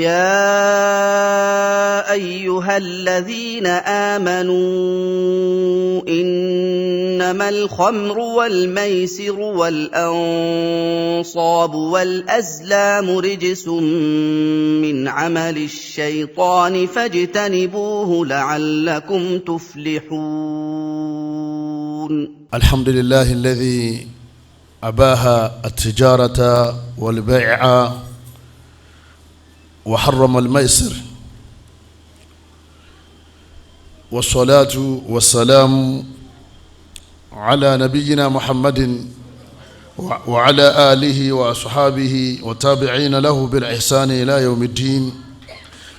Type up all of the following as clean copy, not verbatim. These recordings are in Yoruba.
يا أيها الذين آمنوا إنما الخمر والميسر والأنصاب والأزلام رجس من عمل الشيطان فاجتنبوه لعلكم تفلحون. الحمد لله الذي أباح التجارة والبيع وحرم الميسر، والصلاة والسلام على نبينا محمد وعلى آله وأصحابه وتابعين له بالإحسان إلى يوم الدين.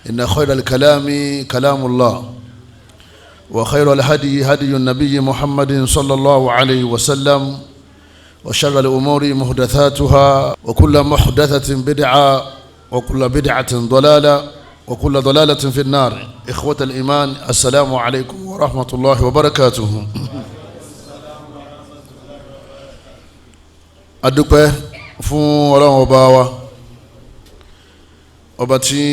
إن خير الكلام كلام الله، وخير الهدي هدي النبي محمد صلى الله عليه وسلم، وشر الأمور محدثاتها، وكل محدثة بدعة، وكل بدعة ضلالة، وكل ضلالة في النار. إخوة الإيمان، السلام عليكم ورحمة الله وبركاته. adúpẹ́ fún Ọlọ́run ọba wa, ọba tí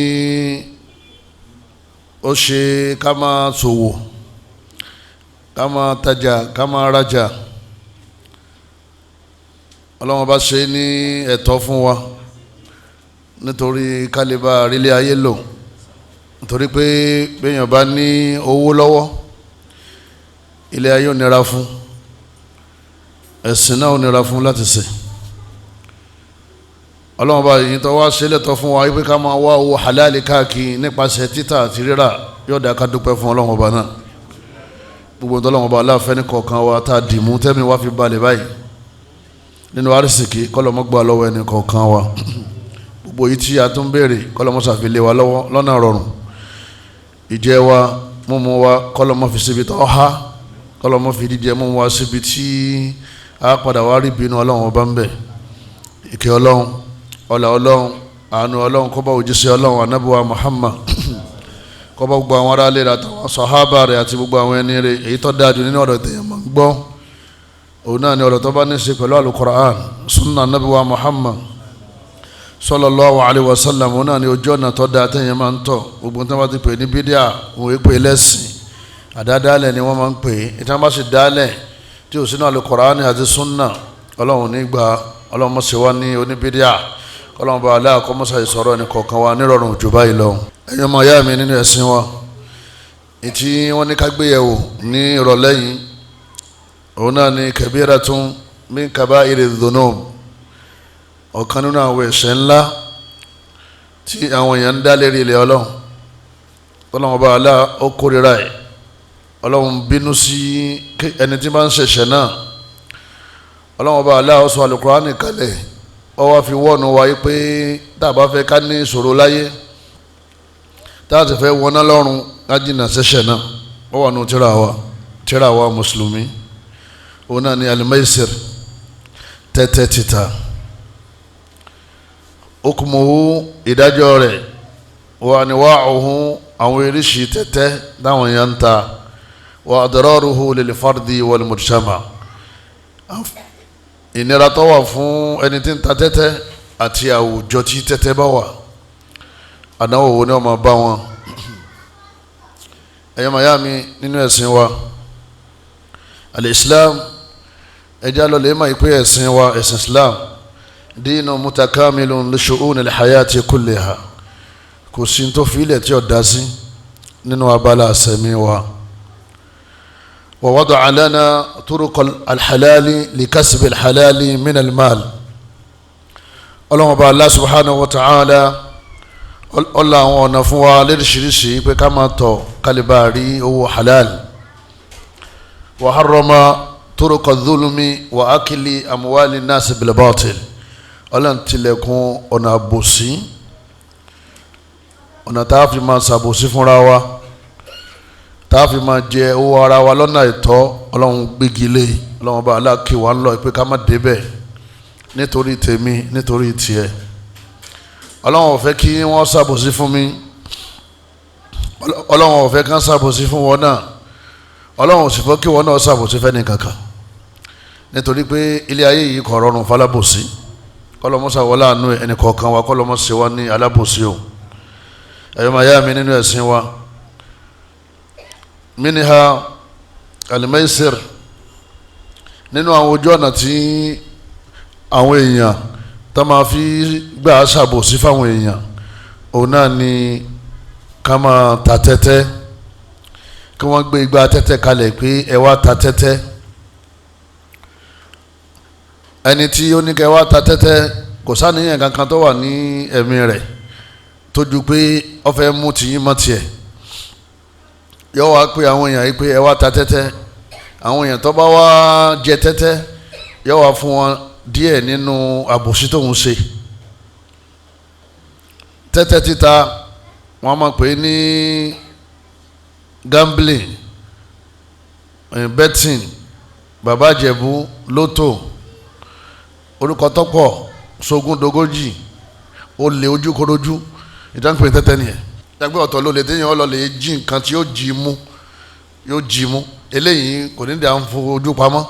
ó ṣe ká máa ṣòwò, ká máa tajà, ká máa rajà. Ọlọ́run ọba ṣe ní ẹ̀tọ́ fún wa nítorí kálíbà rílé ayé lò, nítorí pé béèyàn bá ní owó lọ́wọ́ ilé ayé ò nira fún, ẹ̀sìn náà ò nira fún láti ṣe. Ọlọ́run bá yìí tó wá ṣe lẹ́tọ̀ fún wa wípé ká máa wá owó halali káàkiri nípasẹ̀ títà àti rírà, yóò dá ká dúpẹ́ fún Ọlọ́run ọba náà. Gbogbo Ọlọ́run ọba aláàfẹ́ ní kọ̀ọ̀kan wa tá a dìmú tẹ́mi wá fi balẹ̀ báyìí nínú àrísìkí kọ́lọ́mọ́ gbà lọ́wọ́ ẹni kọ̀ọ̀kan wa. Gbogbo yìí tí a tún béèrè kọ́lọ́mọ́ ṣàfilé wa lọ́wọ́ lọ́nà rọrùn. Ìjẹ wa, mímu wa kọ́lọ́mọ́ fi síbi tó há, kọ́lọ́mọ́ fi dídẹ mímu wa síbi tí a padà wá rí bínú Ọlọ́run ọba ń bẹ. Ìkẹ́ Ọlọ́run, ọlá Ọlọ́run, àánú Ọlọ́run kó bá òjíṣẹ́ Ọlọ́run Ànábì wa Muhammad, kó bá gbogbo àwọn ará ilé rẹ̀ àtàwọn sàhábà rẹ̀ àti gbogbo àwọn ẹni rẹ̀. Èyí tó dáa jù nínú ọ̀rọ̀ tẹ̀yàn máa ń gbọ́ òun náà ni ọ̀rọ̀ tó bá ní ṣe pẹ̀lú Al-Qur'an, sunna Ànábì wa Muhammad sallallahu alayhi wa sallam. Òun náà ni ojú ọ̀nà tó dáa tẹ̀yàn máa ń tọ̀. Gbogbo tí wọ́n bá ti pè ní bídíà, òun èpè lẹ́sìn àdádálẹ̀ ni wọ́n máa ń pè é. Ìtàn bá sì dálẹ̀ tí ò sínú Al-Qur'an àti sunna, Ọlọ́run nígbà. Ọlọ́run mọ̀ sí wa ní oníbídíà, Ọlọ́run bá aláà kọ́ mọ́sá ìsọ̀rọ̀ ẹni kọ̀ọ̀kan wa nírọ̀rùn jù báyìí lọ. Ẹ̀yin ọmọ ìyá mi nínú ẹ̀sìn wa, ìtí wọ́n ní ká gbéyẹ̀wò ní ìrọ̀lẹ́ yìí, òun náà ni kabiratun min kaba'iri dhunub, ọ̀kan nínú àwọn ẹ̀ṣẹ̀ ńlá tí àwọn èèyàn ń dá lérí ilẹ̀ Ọlọ́run. Ọlọ́run bá aláà ó kórìíra ẹ̀. Ọlọ́run bínú sí ẹni tí bá ń ṣẹ̀ṣẹ̀ náà. Ọlọ́run bá aláà ó sọ Al-Qur'ani kalẹ̀, ó wá fi wọ́nu wáyé pé tá a bá fẹ́ ká ní ìṣòro láyé, tá a sì fẹ́ wọná lọ́run, ká jìnnà ṣẹ̀ṣẹ̀ náà. Ó wà nù tíra wa mùsùlùmí. Òun náà ni al-maisir, tẹ́tẹ́ títa. Hukmuhu, ìdájọ́ rẹ̀, wa anwa'uhu, àwọn oríṣi tẹ́tẹ́ táwọn èèyàn ń ta, wa adraruhu lil fardi wal mujtama, ìnira tó wà fún ẹni tí ń ta tẹ́tẹ́ àti àwùjọ tí tẹ́tẹ́ bá wà. Àdánwò wo ni wọ́n máa bá wọn. Ẹ̀yọ́ màyá mi nínú ẹ̀sìn wa al-Islam, ẹjẹ́ alọ́lẹ̀ máa pé ẹ̀sìn wa, ẹ̀sìn Islam, dínú mutakamilun li shu'uni al-hayati kulliha. Kò sí tó fi ilẹ̀ tí ó dá sí nínú abala àsẹ̀mí wa. wa wada'a lana turuq al-halali li kasbi al-halali min al-mal. Ọlọ́run bá Allah subhanahu wa ta'ala ọlá àwọn ọ̀nà fún wa lóríṣiríṣi pé ká máa tọ̀ kálíbà rí owó halal. wa harrama turuq adh-dhulmi wa akli amwali an-nas bil batil. Ọlọ́run tilẹ̀kùn ọ̀nà àbòsí, ọ̀nà tá a fi máa ṣàbòsí fúnra wa, tá a fi máa jẹ owó ara wa lọ́nà àìtọ́. Ọlọ́run gbégi lé. Ọlọ́run bá aláàkí wa ń lọ pé ká má débẹ̀ nítorí tèmi, nítorí tiẹ̀. Ọlọ́run ò fẹ́ kí wọ́n ṣàbòsí fún mi, Ọlọ́run ò fẹ́ kí wọ́n ṣàbòsí fún wọn náà, Ọlọ́run ò sì fẹ́ kí wọn náà ṣàbòsí fẹ́ni kankan. nítorí pé ilé ayé yìí kò rọrùn falábòsí kọlọmọsà wọlé àánú ẹnì kọ̀ọ̀kan wa kọlọmọsà wa ní alábòsí o ẹ̀yọ́ máa yá mi nínú ẹ̀sìn wa minha al-maisir nínú àwọn ojú ọ̀nà tí àwọn èèyàn tá máa fi gbà ṣàbòsí fáwọn èèyàn òun náà ni ká máa ta tẹ́tẹ́ kí wọ́n gbé igbá tẹ́tẹ́ kalẹ̀ pé ẹ wá ta tẹ́tẹ́ ẹni tí ó ní kẹ́ wá ta tẹ́tẹ́ kò sáníyàn kankan tó wà ní ẹ̀mí rẹ̀ tó ju pé ó fẹ́ mú tìyín mọ́ tiẹ̀ yóò wá pé àwọn èèyàn yìí pé ẹ wá ta tẹ́tẹ́ àwọn èèyàn tó bá wá jẹ tẹ́tẹ́ yóò wá fún wọn díẹ̀ nínú àbòsí tóun ṣe tẹ́tẹ́ títa wọ́n máa pè ní gambling betting bàbá jẹ̀bú lótò orúkọ tọ́pọ̀ sógun dogójì olè ojúkorojú ìdánpẹ́ tẹ́tẹ́ nìyẹn dàgbé ọ̀tọ̀ ló lè déyàn ọlọ́lẹ̀ jí nǹkan tí yóò jí mú eléyìí kò ní dà ń fojú pamọ́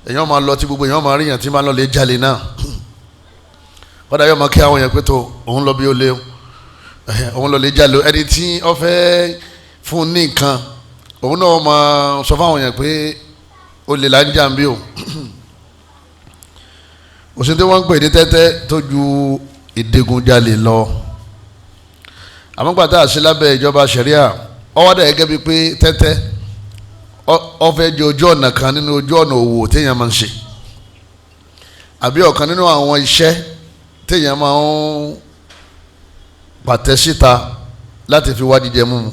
èèyàn máa lọ tí gbogbo èèyàn máa ríyàn tí máa lọ lè jalè náà kọ́dà yóò máa kí àwọn èèyàn pé tó òun lọ bí ó lé òun lọ lè jalè ẹni tí ó fẹ́ fún ní nǹkan òun náà máa sọ fáwọn èèyàn pé ó lè là ń jà ń bí o òsín tí wọ́n ń pè ní tẹ́tẹ́ tó ju ìdigunjalè lọ àmọ́gbàtà àṣẹ lábẹ́ ìjọba ṣẹ̀ríà ọwọ́dà gẹ́gẹ́ bíi pé tẹ́tẹ́ ọfẹ́ jẹ́ ojú ọ̀nà kan nínú ojú ọ̀nà òwò téèyàn máa ń ṣe àbí ọ̀kan nínú àwọn iṣẹ́ téèyàn máa ń pàtẹ síta láti fi wá jíjẹ mímu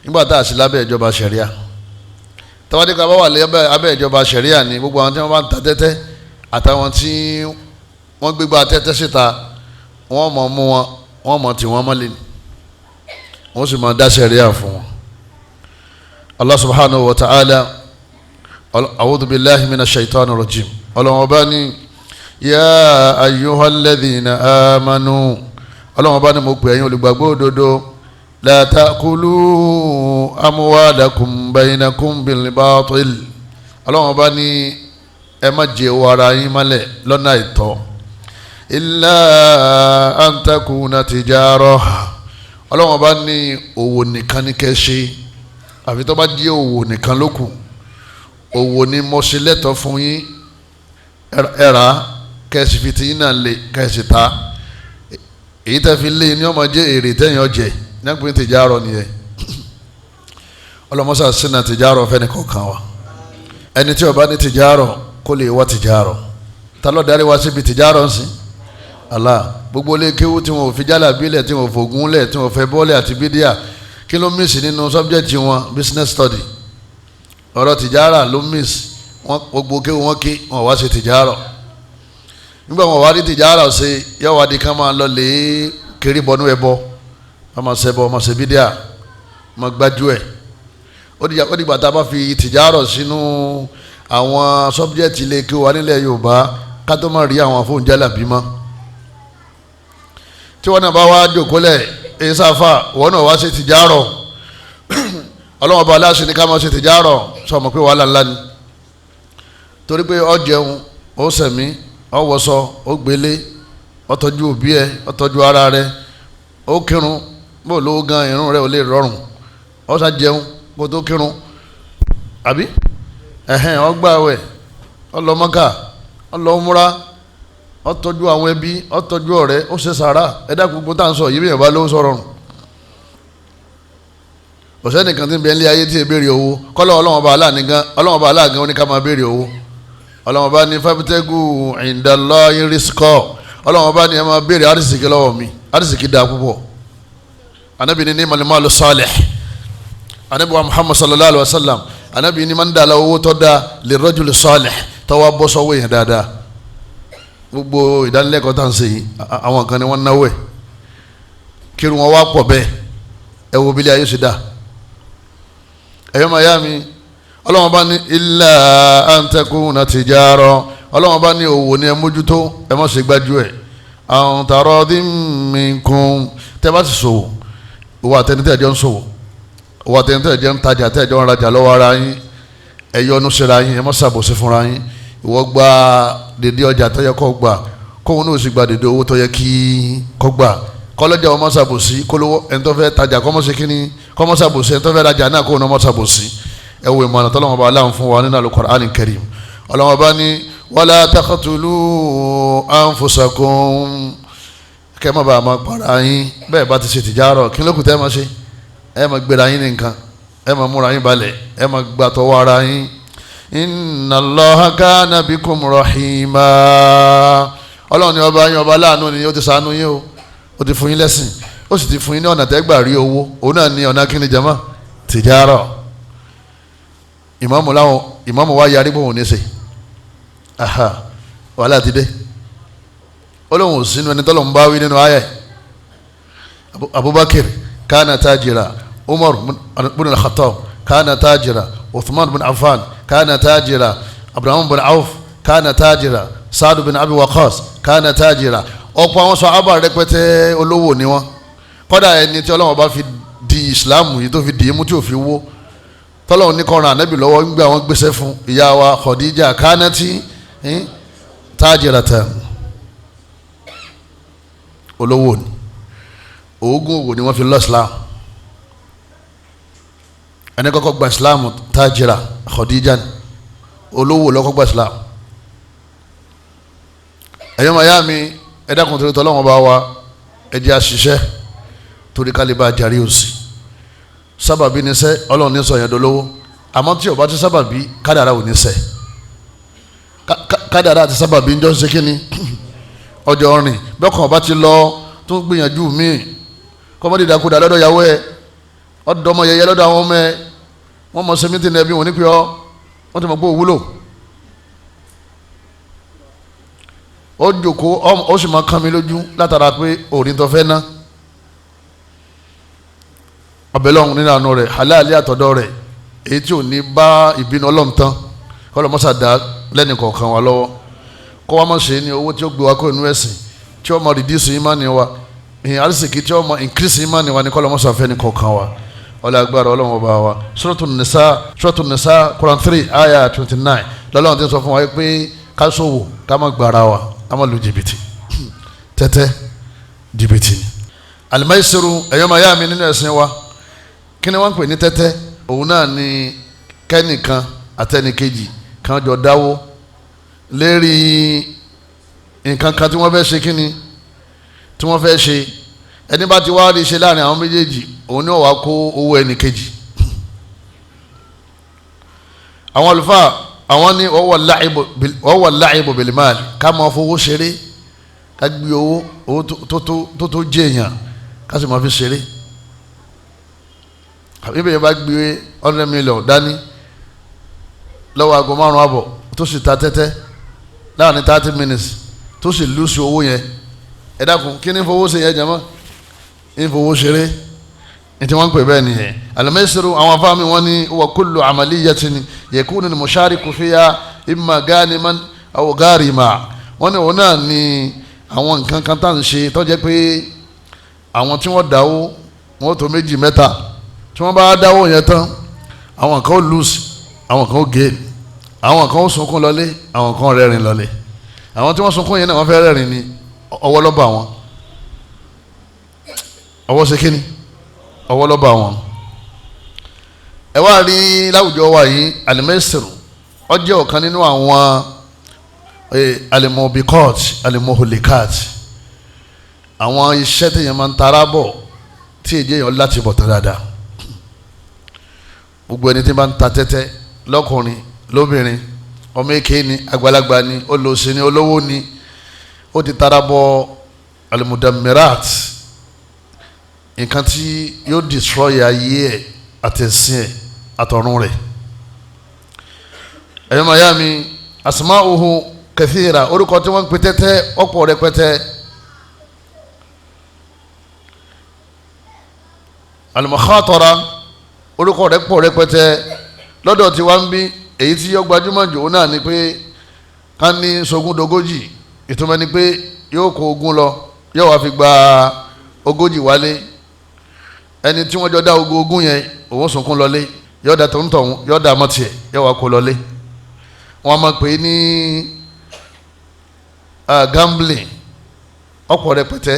nígbàtà àṣẹ lábẹ́ ìjọba ṣẹ̀ríà tọ́wádìí kan bá wà lábẹ́ ìjọba ṣẹ̀ríà ni gbogbo àwọn tí wọ́n bá ń ta tẹ́tẹ́ àtàwọn tí wọ́n gbégbá tẹ́tẹ́ síta wọ́n mọ̀ mú wọn wọ́n mọ̀ tí wọ́n mọ́lẹ̀ wọ́n sì máa dá ṣẹ̀ríà fún wọn. Allah subhanahu wa ta'ala a'udhu billahi minash shaitani rajim ọlọ́wọ́n bá ní ya ayyuhal ladhina amanu ọlọ́wọ́n bá ní mo pè ẹ̀yin olùgbàgbọ́ òdodo la ta'kulu amwalakum bainakum bil batil ọlọ́wọ́n bá ní ẹ má jẹ owó ara yín mọ́lẹ̀ lọ́nà àìtọ́ illa an takuna tijara ọlọ́wọ́n bá ní òwò nìkan ní kẹ́ ṣe àfi tó bá di òwò nìkan ló kù òwò ni mo ṣe lẹ́tọ̀ọ́ fún yín ẹ̀rá kẹ́sì fi ti yín náà lè kẹ́sì ta èyí tẹ́ fi lé ní ọmọ jẹ́ èrè tẹ́yìn ọjẹ́ nígbà tijara nìyẹn ọlọ́mọṣà sínú tijara fẹ́ni kọ̀ọ̀kan wa ẹni tí ó bá ní tijara kó lè wá tìjárọ̀ ta ló darí wá síbi tìjárọ̀ sí Allah gbogbo ilé kéwú tí wọn ò fi jálà bílẹ̀ tí wọn ò fògùn lẹ̀ tí wọn ò fẹ́ bọ́ọ̀lẹ̀ àti bídíà kí ló miss nínú subject wọn business study ọ̀rọ̀ tìjárà ló miss wọn gbogbo kéwú wọn kí wọn wá sí tìjárọ̀ nígbà wọn wá rí tìjárọ̀ ṣe yóò wá di ká máa lọ lè kiri bọ́nú ẹbọ wọn máa ṣẹbọ wọn máa ṣe bídíà wọn máa gbájú ẹ̀ ó dìgbà tá a bá fi tìjárọ̀ sínú àwọn sọ́bjẹ́tì ilé kí wà nílẹ̀ Yorùbá ká tó má rí àwọn fóun jálàbí mọ́ tí wọ́n náà bá wá jòkólẹ̀ èyí sáfà wọ́n náà wá sí tìjárọ̀ ọlọ́wọ́n bá aláṣẹ ní ká máa ṣe tìjárọ̀ sọ mọ̀ pé wàhálà ńlá ni torí pé ó jẹun ó sẹ̀mí ó wọṣọ ó gbélé ó tọ́jú òbí ẹ̀ ó tọ́jú ara rẹ̀ ó kírun bó lówó gan irun rẹ̀ ò lè rọrùn ó sá jẹun kó tó kírun àbí ọgbàwẹ̀ ọlọmọkà ọlọmúra ọtọ́jú àwọn ẹbí ọtọ́jú ọ̀rẹ́ ó ṣe sàrà ẹ̀dá gbogbo tá à ń sọ yìí bẹ́ẹ̀ bá lówó sọ̀rọ̀ nù ọ̀sẹ̀ nìkan tí ń bẹ ní ayé tí ì béèrè owó kọ́lọ́ ọlọ́wọ́n bá aláàgán oníkà máa béèrè owó ọlọ́wọ́n bá ní fabtaghu indallahi rizqa ọlọ́wọ́n bá ní ẹ máa béèrè arísìkí lọ́wọ́ mi arísìkí dáa púpọ̀ anábì ní ni'mal malu salih anábì wa Muhammad sallallahu alayhi wa sallam anabi ni man dala owó tó da lè rajul salih tó wá bọ́ sọ́wọ́ yẹn dáadáa gbogbo ìdánilẹ́kọ̀ọ́ tá à ń ṣe yìí àwọn kan ni wọ́n náwó ẹ̀ kírun wọn wá pọ̀ bẹ́ẹ̀ ẹ wo bílẹ̀ ayé ṣe dá ẹ̀yọ́ mayami ọlọ́wọ́n bá ní illa an takuna tijara ọlọ́wọ́n bá ní òwò ni ẹ mójútó ẹ má ṣe gbájú ẹ̀ an taradin minkum tẹ́ bá ti ṣòwò owó àtẹnitẹ́ ẹ̀jọ́ ń ṣòwò owó àtẹnitẹ́ ẹ̀jọ́ ń tajà tẹ́ ẹ̀jọ́ ń rajà lọ́wọ́ ara yín ẹ̀yọ́ ọ̀nù ṣẹlẹ̀ yín ẹ má ṣàbòsí fúnra yín ìwọ gba dèdè ọjà tó yẹ kó gbà kóhun náà sì gba dèdè owó tó yẹ kí kó gbà kọ́lọ́jà ọmọ ṣàbòsí kólówó ẹni tó fẹ́ tajà kọ́mọ́sí kínní kọ́mọ́ ṣàbòsí ẹni tó fẹ́ rajà náà kó ọmọ ṣàbòsí ẹ wo ìmọ̀ràn tọ́lọ́wọ́n bá aláwọ̀ fún wa nínú Al-Qur'an Al-Karim ọlọ́wọ́n bá ní wala taqtulu anfusakum kẹ́ má bàa máa para yín bẹ́ẹ̀ bá ti ṣe tìjárọ̀ kí ló kù tẹ́ máa ṣe ẹ máa gbéra yín ní nǹkan ẹ máa múra yín balẹ̀ ẹ máa gbà tọwọ́ ara yín inna Allaha kana bikum rahima ọlọ́run ni ọba yín ọba láàánú ni ó ti ṣàánú yín o ó ti fún yín lẹ́sìn ó sì ti fún yín ní ọ̀nà tẹ́gbà rí owó òun náà ní ọ̀nà kíni jama tìjárọ̀ ìmáàmù wa yarí bóun ní ṣe wàhálà ti dé olóhùn sínú ẹni tọ́lọ̀ ń bá wí nínú ayé Abubakar kana tajira Umar bin al-Khattab kana tajira Uthman bin Affan kana tajira Abraham bin Auf kana tajira Saad bin Abi Waqqas kana tajira ọ̀pọ̀ àwọn sàhábà rẹpẹtẹ olówó ni wọ́n kọ́dà ẹni tí Ọlọ́run bá fi di Islam yìí tó fi dì í mú tí ò fi wó tọ́lọ́run ní kọ́ran ànábì lọ́wọ́ ń gbé àwọn gbèsè fún ìyá wa Khadija kanati tajiratan olówó ni oògùn òwò ni wọ́n fi lọ Islam ẹni kọ́kọ́ gba Islam tajira Khadija ni olówó lọ́kọ́ gba Islam ẹ̀yọ́ mayami ẹ̀dàkùn torí tọ́lọ́wọ́n bá wa ẹ̀jẹ̀ àṣìṣẹ́ torí kálíbà jàrí òsì sábàbí ní sẹ́ ọlọ́run ní sọ yẹn dolówó àmọ́ tí o bá ti sábàbí kádàrá ò ní sẹ́ kádàrá àti sábàbí ń jọ ṣe kí ni ọjọ́ rìn bẹ́ẹ̀kan ọba ti lọ tó gbìyànjú míì kọ́mọdé ìdàkudà lọ́dọ̀ ìyàwó ẹ̀ ọ̀dọ́ ọmọ yẹyẹ lọ́dọ̀ àwọn ọmọ ẹ̀ wọ́n mọ̀ sẹ́mìtì nẹ́bí wọn ní pé wọ́n ti mọ̀ pé òwúlò ó jòkó ó sì máa kán mi lójú látara pé òrìn tó fẹ́ ná abẹ́lọ́hún nínú àánú rẹ̀ halali àtọ̀dọ̀ rẹ̀ èyí tí ò ní bá ìbínú ọlọ́run tán kọ́ lọ́ mọ́sá dá lẹ́nu kọ̀ọ̀kan wa lọ́wọ́ kọ́ wa mọ̀ ṣe ní owó tí ó gbé wa kó inú ẹ̀sìn tí ó mọ̀ reduce ìmánì wa ìhìn àrísìkí tí ó mọ̀ increase ìmánì wa ní kọ́ lọ́ mọ́sá fẹ́ ní kọ̀ọ̀kan wa ọlọ́ agbára ọlọ́run ọba wa Suratun Nisa Quran 3 ayah 29 lọ́lọ́run ti sọ fún wa pé ká ṣòwò ká má gbára wa ká má lu jìbìtì tẹ́tẹ́ jìbìtì alimẹ́sìrù ẹ̀yọ́ máa yá mi nínú ẹ̀sìn wa kí ni wọ́n ń pè ní tẹ́tẹ́ òun náà ni kẹ́nìkan àtẹnìkejì kan jọ dáwó lérí nǹkan kan tí wọ́n fẹ́ ṣe kí ni tí wọ́n fẹ́ ṣe ẹni bá ti wá rí ṣe láàrin àwọn méjèèjì òun ni ó wá kó owó ẹnìkejì àwọn àlùfáà àwọn ní ọwọ́ láìbò bìlìmáàlì ká máa fowó ṣeré ká gbé owó tó tó jẹ́ èèyàn ká sì máa fi ṣeré àbíbẹ̀ yẹn bá gbé 100 million dání lọ́wọ́ aago 5 àbọ̀ tó sì ta tẹ́tẹ́ láàrin 30 minutes tó sì lùsù owó yẹn ẹ dákun kí ni fowó ṣe yẹn jẹ́mọ́ ní fowó ṣeré ní tí wọ́n ń pè bẹ́ẹ̀ nìyẹn alimẹ́sìrò àwọn afáàmì wọn ní wa kullu amaliyatin yakunu al-mushariku fiha imma ganiman aw garima wọ́n ní òun náà ní àwọn nǹkan kan tá à ń ṣe tó jẹ́ pé àwọn tí wọ́n dáwó wọ́n tó 2 mẹ́ta tí wọ́n bá dáwó yẹn tán àwọn kan ó lose àwọn kan ó gain àwọn kan ó sunkún lọlé àwọn kan rẹ́rìn lọlé àwọn tí wọ́n sunkún yẹn náà wọ́n fẹ́ rẹ́rìn ní ọwọ́ lọ́ba wọn ọwọ́ ṣe kíni ọwọ́ lọ́ba wọn ẹ wá rí láwùjọ wa yìí alimẹ́sìrù ó jẹ́ ọ̀kan nínú àwọn alimobikot alimoholikat àwọn iṣẹ́ tẹ̀yẹ̀ máa ń tara bọ̀ tí èdè yẹn láti bọ̀ tán dáadáa gbogbo ẹni tí bá ń ta tẹ́tẹ́ lọ́kùnrin lóbìnrin ọmọ èké ni àgbàlagbà ni olóṣè ni olówó ni ó ti tara bọ̀ alimudamirat nǹkan tí yóò destroy ayé ẹ̀ àtẹ̀sìn ẹ̀ àtọ̀run rẹ̀ ẹ̀yọ́ mayami asma'uhu kathira orúkọ tí wọ́n ń pè tẹ́tẹ́ ọ̀pọ̀ rẹpẹtẹ al-mukhatara orúkọ rẹ̀ pọ̀ rẹpẹtẹ lọ́dọ̀ tí wọ́n ń bí èyí tí yóò gbajúmọ̀ jù náà ni pé ká ní sogúndogójì ìtumọ̀ ni pé yóò kó ogún lọ yóò wá fi gba ogójì wálé ẹni tí wọ́n jọ dá ogún yẹn òun sunkún lọlé yóò dá tòun yóò dá mọ́tì ẹ̀ yóò wá kó lọlé wọ́n máa pè é ní gambling ọ̀pọ̀ rẹpẹtẹ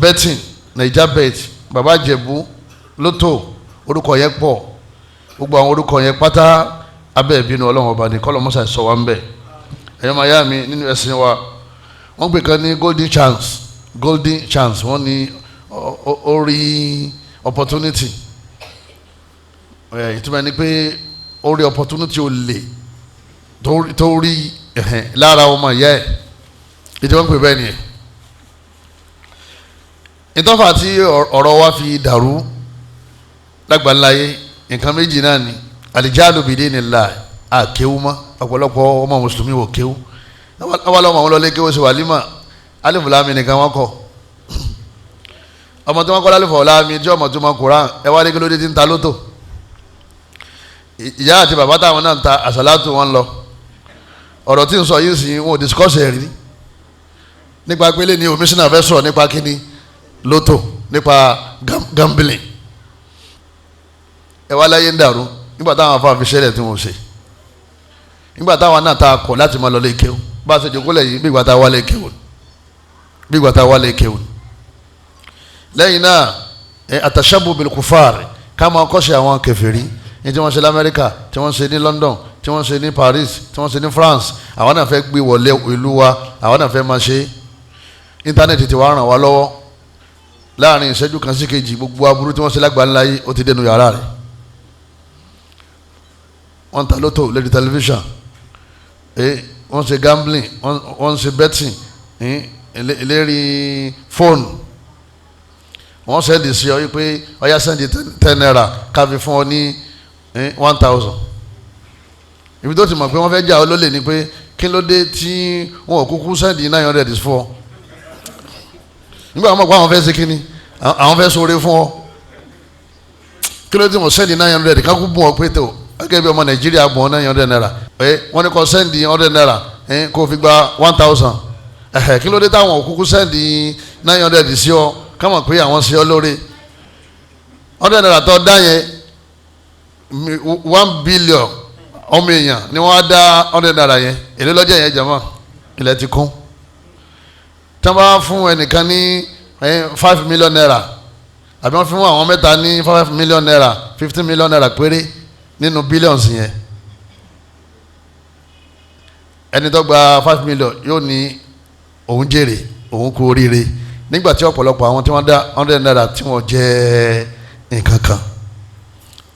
betting naija bet baba jẹ̀bú lótò orúkọ yẹn pọ̀ gbogbo àwọn orúkọ yẹn pátá abẹ́ ìbínú ọlọ́run ọba ní kọ́lọ́ mọ́sá sọ wá ń bẹ̀ ẹ̀yọ́ máa yá mi nínú ẹ̀sìn wa wọ́n gbé kan ní golden chance wọ́n ní orí opportunity ìtumọ̀ ni pé orí opportunity ò lè tó rí lára ọmọ ìyá ẹ̀ ìjọba ń pè bẹ́ẹ̀ nìyẹn ìtọ́fà tí ọ̀rọ̀ wa fi dàrú lágbàláyé nǹkan méjì náà ni alijalu bidinillah àkéwú mọ́ ọ̀pọ̀lọpọ̀ ọmọ mùsùlùmí wò kéwú awálọ́mọ àwọn lọ́lé kéwú sí wàlímà alifulami nìkan wọ́n kọ́ ọmọ tí wọ́n kọ́ lálifulami tí ọmọ tí wọ́n Kùránì ẹ wá ní kí ló dé tí ń ta lótò ìyá àti bàbá táwọn náà ń ta àsàlátù wọn lọ ọ̀rọ̀ tí ń sọ yìí sì wọn ò discuss ẹ̀ rí nípa pélé ní omisina fẹ́ sọ̀rọ̀ nípa kíní lótò nípa gambling ẹ wá láyé ń dàrú nígbà táwọn afáàfin ṣẹlẹ̀ tí wọ́n ṣe nígbà táwọn náà ta kọ̀ láti máa lọ lé kéwù bá a ṣe jòkó lẹ́yìn bí ìgbà tá a wá lé kéwù lẹ́yìn náà àtàṣàbù bil kufar ká máa kọ́ṣe àwọn kèfèrí ní tí wọ́n ṣe lamẹ́ríkà tí wọ́n ṣe ní London tí wọ́n ṣe ní Paris tí wọ́n ṣe ní France àwọn náà fẹ́ gbé wọlé ìlú wa àwọn náà fẹ́ máa ṣe íńtánẹ́ẹ̀tì ti wá ràn wá lọ́wọ́ láàrin ìṣẹ́jú kan sí kejì gbogbo aburú tí wọ́n ṣe lágbàá yìí ó ti dénú yàrá rẹ̀ wọ́n ta lótò lórí tẹlifíṣàn wọ́n ṣe gambling wọ́n ṣe betting lérí fóònù wọ́n sẹ́ndì sí ọ pé ọyá sẹ́ndì 10 naira káfí fún ọ ní 1000 ibi tó ti mọ̀ pé wọ́n fẹ́ jà ọ lólè ni pé kí ló dé tí wọn ò kúkú sẹ́ndì 900 fún ọ nígbà wọn mọ̀ pé àwọn fẹ́ ṣe kíni àwọn fẹ́ sóore fún ọ kí ló dé tí wọ́n sẹ́ndì 900 kákú bùn ọ pé tó gẹ́gẹ́ bí ọmọ Nàìjíríà bùn ọ 900 naira wọ́n ní kó sẹ́ndì 100 naira kó fi gba 1000 kí ló dé táwọn ò kúkú sẹ́ndì 900 sí ọ káwọn pé àwọn ṣe ọ lóore 100 naira tó dá yẹn 1 billion ọmọ èèyàn ni wọ́n á dá 100 naira yẹn èlé lọ́jọ́ yẹn jẹ́mọ́ ilẹ̀ ti kún tí wọ́n bá fún ẹnìkan ní 5 million naira àbí wọ́n fún àwọn mẹ́ta ní 5 million naira 15 million naira péré nínú billions yẹn ẹni tó gba 5 million yóò ní òun jèrè òun kú oríire nígbà tí ọ̀pọ̀lọpọ̀ àwọn tí wọ́n dá 100 naira tí wọ́n jẹ́ nǹkan kan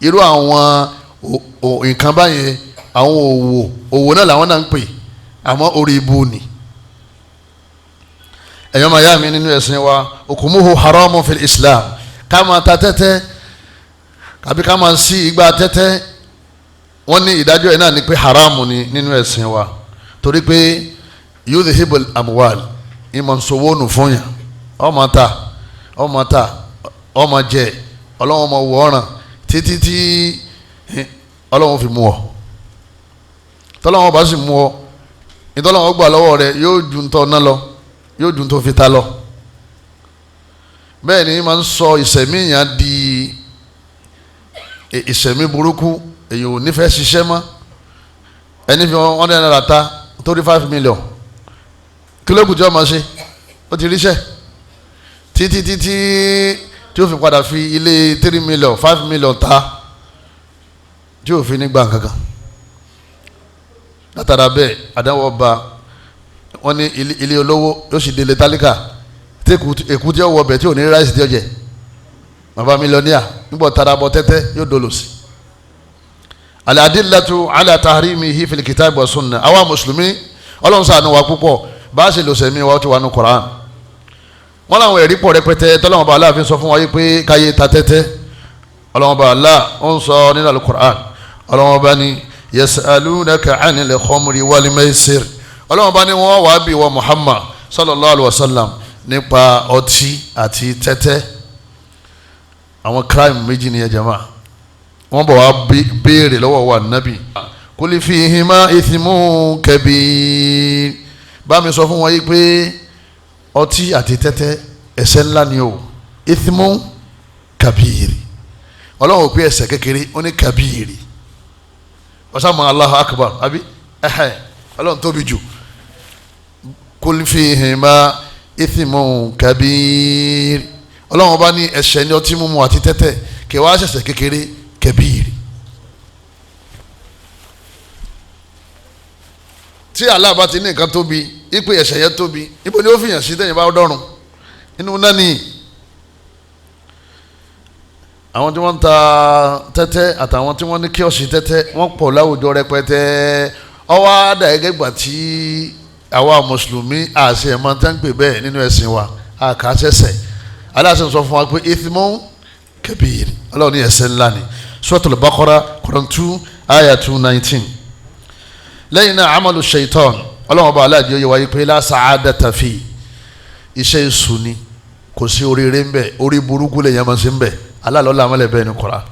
irú àwọn nǹkan báyẹn àwọn òwò náà làwọn náà ń pè àmọ́ orí ibu ni ẹ̀yọ́ máa yá mi nínú ẹ̀sìn wa okumuhu haramu fil Islam ká máa ta tẹ́tẹ́ àbí ká máa sí igbá tẹ́tẹ́ wọ́n ní ìdájọ́ ẹ̀ náà ni pé haramu ni nínú ẹ̀sìn wa torí pé yudhibul amwal ìmọ̀ nsowónù fún yàn ọmọ ta ọmọ jẹ ọlọ́wọ́n ọmọ wọ ọ̀ràn títí tí ọlọ́wọ́n fi mú ọ tọ́lọ́wọ́n bá sì mú ọ ìtọ́lọ́wọ́n gbà lọ́wọ́ rẹ yóò ju ntọ́ náà lọ yóò ju ntọ́ fi ta lọ bẹ́ẹ̀ ni máa ń sọ ìsẹ̀mí yẹn di ìsẹ̀mí burúkú èyí ò nífẹ̀ẹ́ ṣiṣẹ́ mọ́ ẹni fi 100 naira ta torí 5 million kílógù tí wọ́n máa ṣe ó ti ríṣẹ́ títí tí ó fi padà fi ilé 3 million 5 million ta tí ó fi ní gbà kankan látara bẹ́ẹ̀ àdánwò ọba wọ́n ní ilé olówó yóò sì délé tálíkà tí èkú tí ó wọ ọbẹ̀ tí ò ní ráìsì tí ó jẹ bàbá mílíọ̀nìyà nígbà tara bọ tẹ́tẹ́ yóò dolo sí. al-adillatu ala tahrimihi fil kitab wa sunnah àwa mùsùlùmí ọlọ́run ṣàánú wa púpọ̀ bá a ṣe lò sẹ́mi wa ó ti wà ní Qur'an wọ́n láwọn ẹ̀rí pọ̀ rẹpẹtẹ tọ́lọ́wọ́n bá aláàfin sọ fún wa yìí pé káyé ta tẹ́tẹ́ ọlọ́wọ́n bá aláà ó ń sọ nínú al-Qur'an ọlọ́wọ́n bá ní yas'alunaka 'anil khamri wal maisir ọlọ́wọ́n bá ní wọ́n wàá bí wa Muhammad sallallahu alayhi wa sallam nípa ọtí àti tẹ́tẹ́ àwọn crime méjì ní ẹ̀jẹ̀ wọ́n bọ̀ wá béèrè lọ́wọ́ wa nábì kul fihima ithmun kabir bá mi sọ fún wọn yìí pé ọtí àti tẹ́tẹ́ ẹ̀ṣẹ̀ ńlá ni o ithmun kabiri ọlọ́run pé ẹ̀ṣẹ̀ kékeré ó ní kabiri ọ̀sàmù Allahu akbar àbí ọlọ́run tóbi jù kul fihima ithmun kabir ọlọ́run ọba ní ẹ̀ṣẹ̀ ní ọtí mímu àti tẹ́tẹ́ kẹwàá ṣẹ̀ṣẹ̀ kékeré kabir. tí Allah bá ti ní nǹkan tóbi ipe ẹ̀ṣẹ̀ yẹn tóbi ibo ni ó fìyàn sí tẹ̀yìn bá dọ́rùn inú náà ni. àwọn tí wọ́n ń ta tẹ́tẹ́ àtàwọn tí wọ́n ní kíọ̀sì tẹ́tẹ́ wọ́n pọ̀ láwùjọ rẹpẹtẹ ọwọ́ àdá gẹ́gẹ́ gbà tí àwa mùsùlùmí àṣẹ ẹ̀mọ́ tẹ́ ń pè bẹ́ẹ̀ nínú ẹ̀sìn wa àkàṣẹ́sẹ̀ aláṣẹ sọ fún wa pé ithmun kabir ọlọ́run ní ẹ̀ṣẹ̀ ńlá ni Suratul Baqara Quran 2 ayah 219. lẹ́yìn náà amalu shaitan ọlọ́run ọba aláàdì oyè wáyé pé la sa'adata fi iṣẹ́ èṣù ni kò sí oríire ń bẹ orí burúkú lè yẹn máa ṣe ń bẹ aláàlọ́lá amẹ́lẹ̀ bẹ́ẹ̀ ni kọ́ra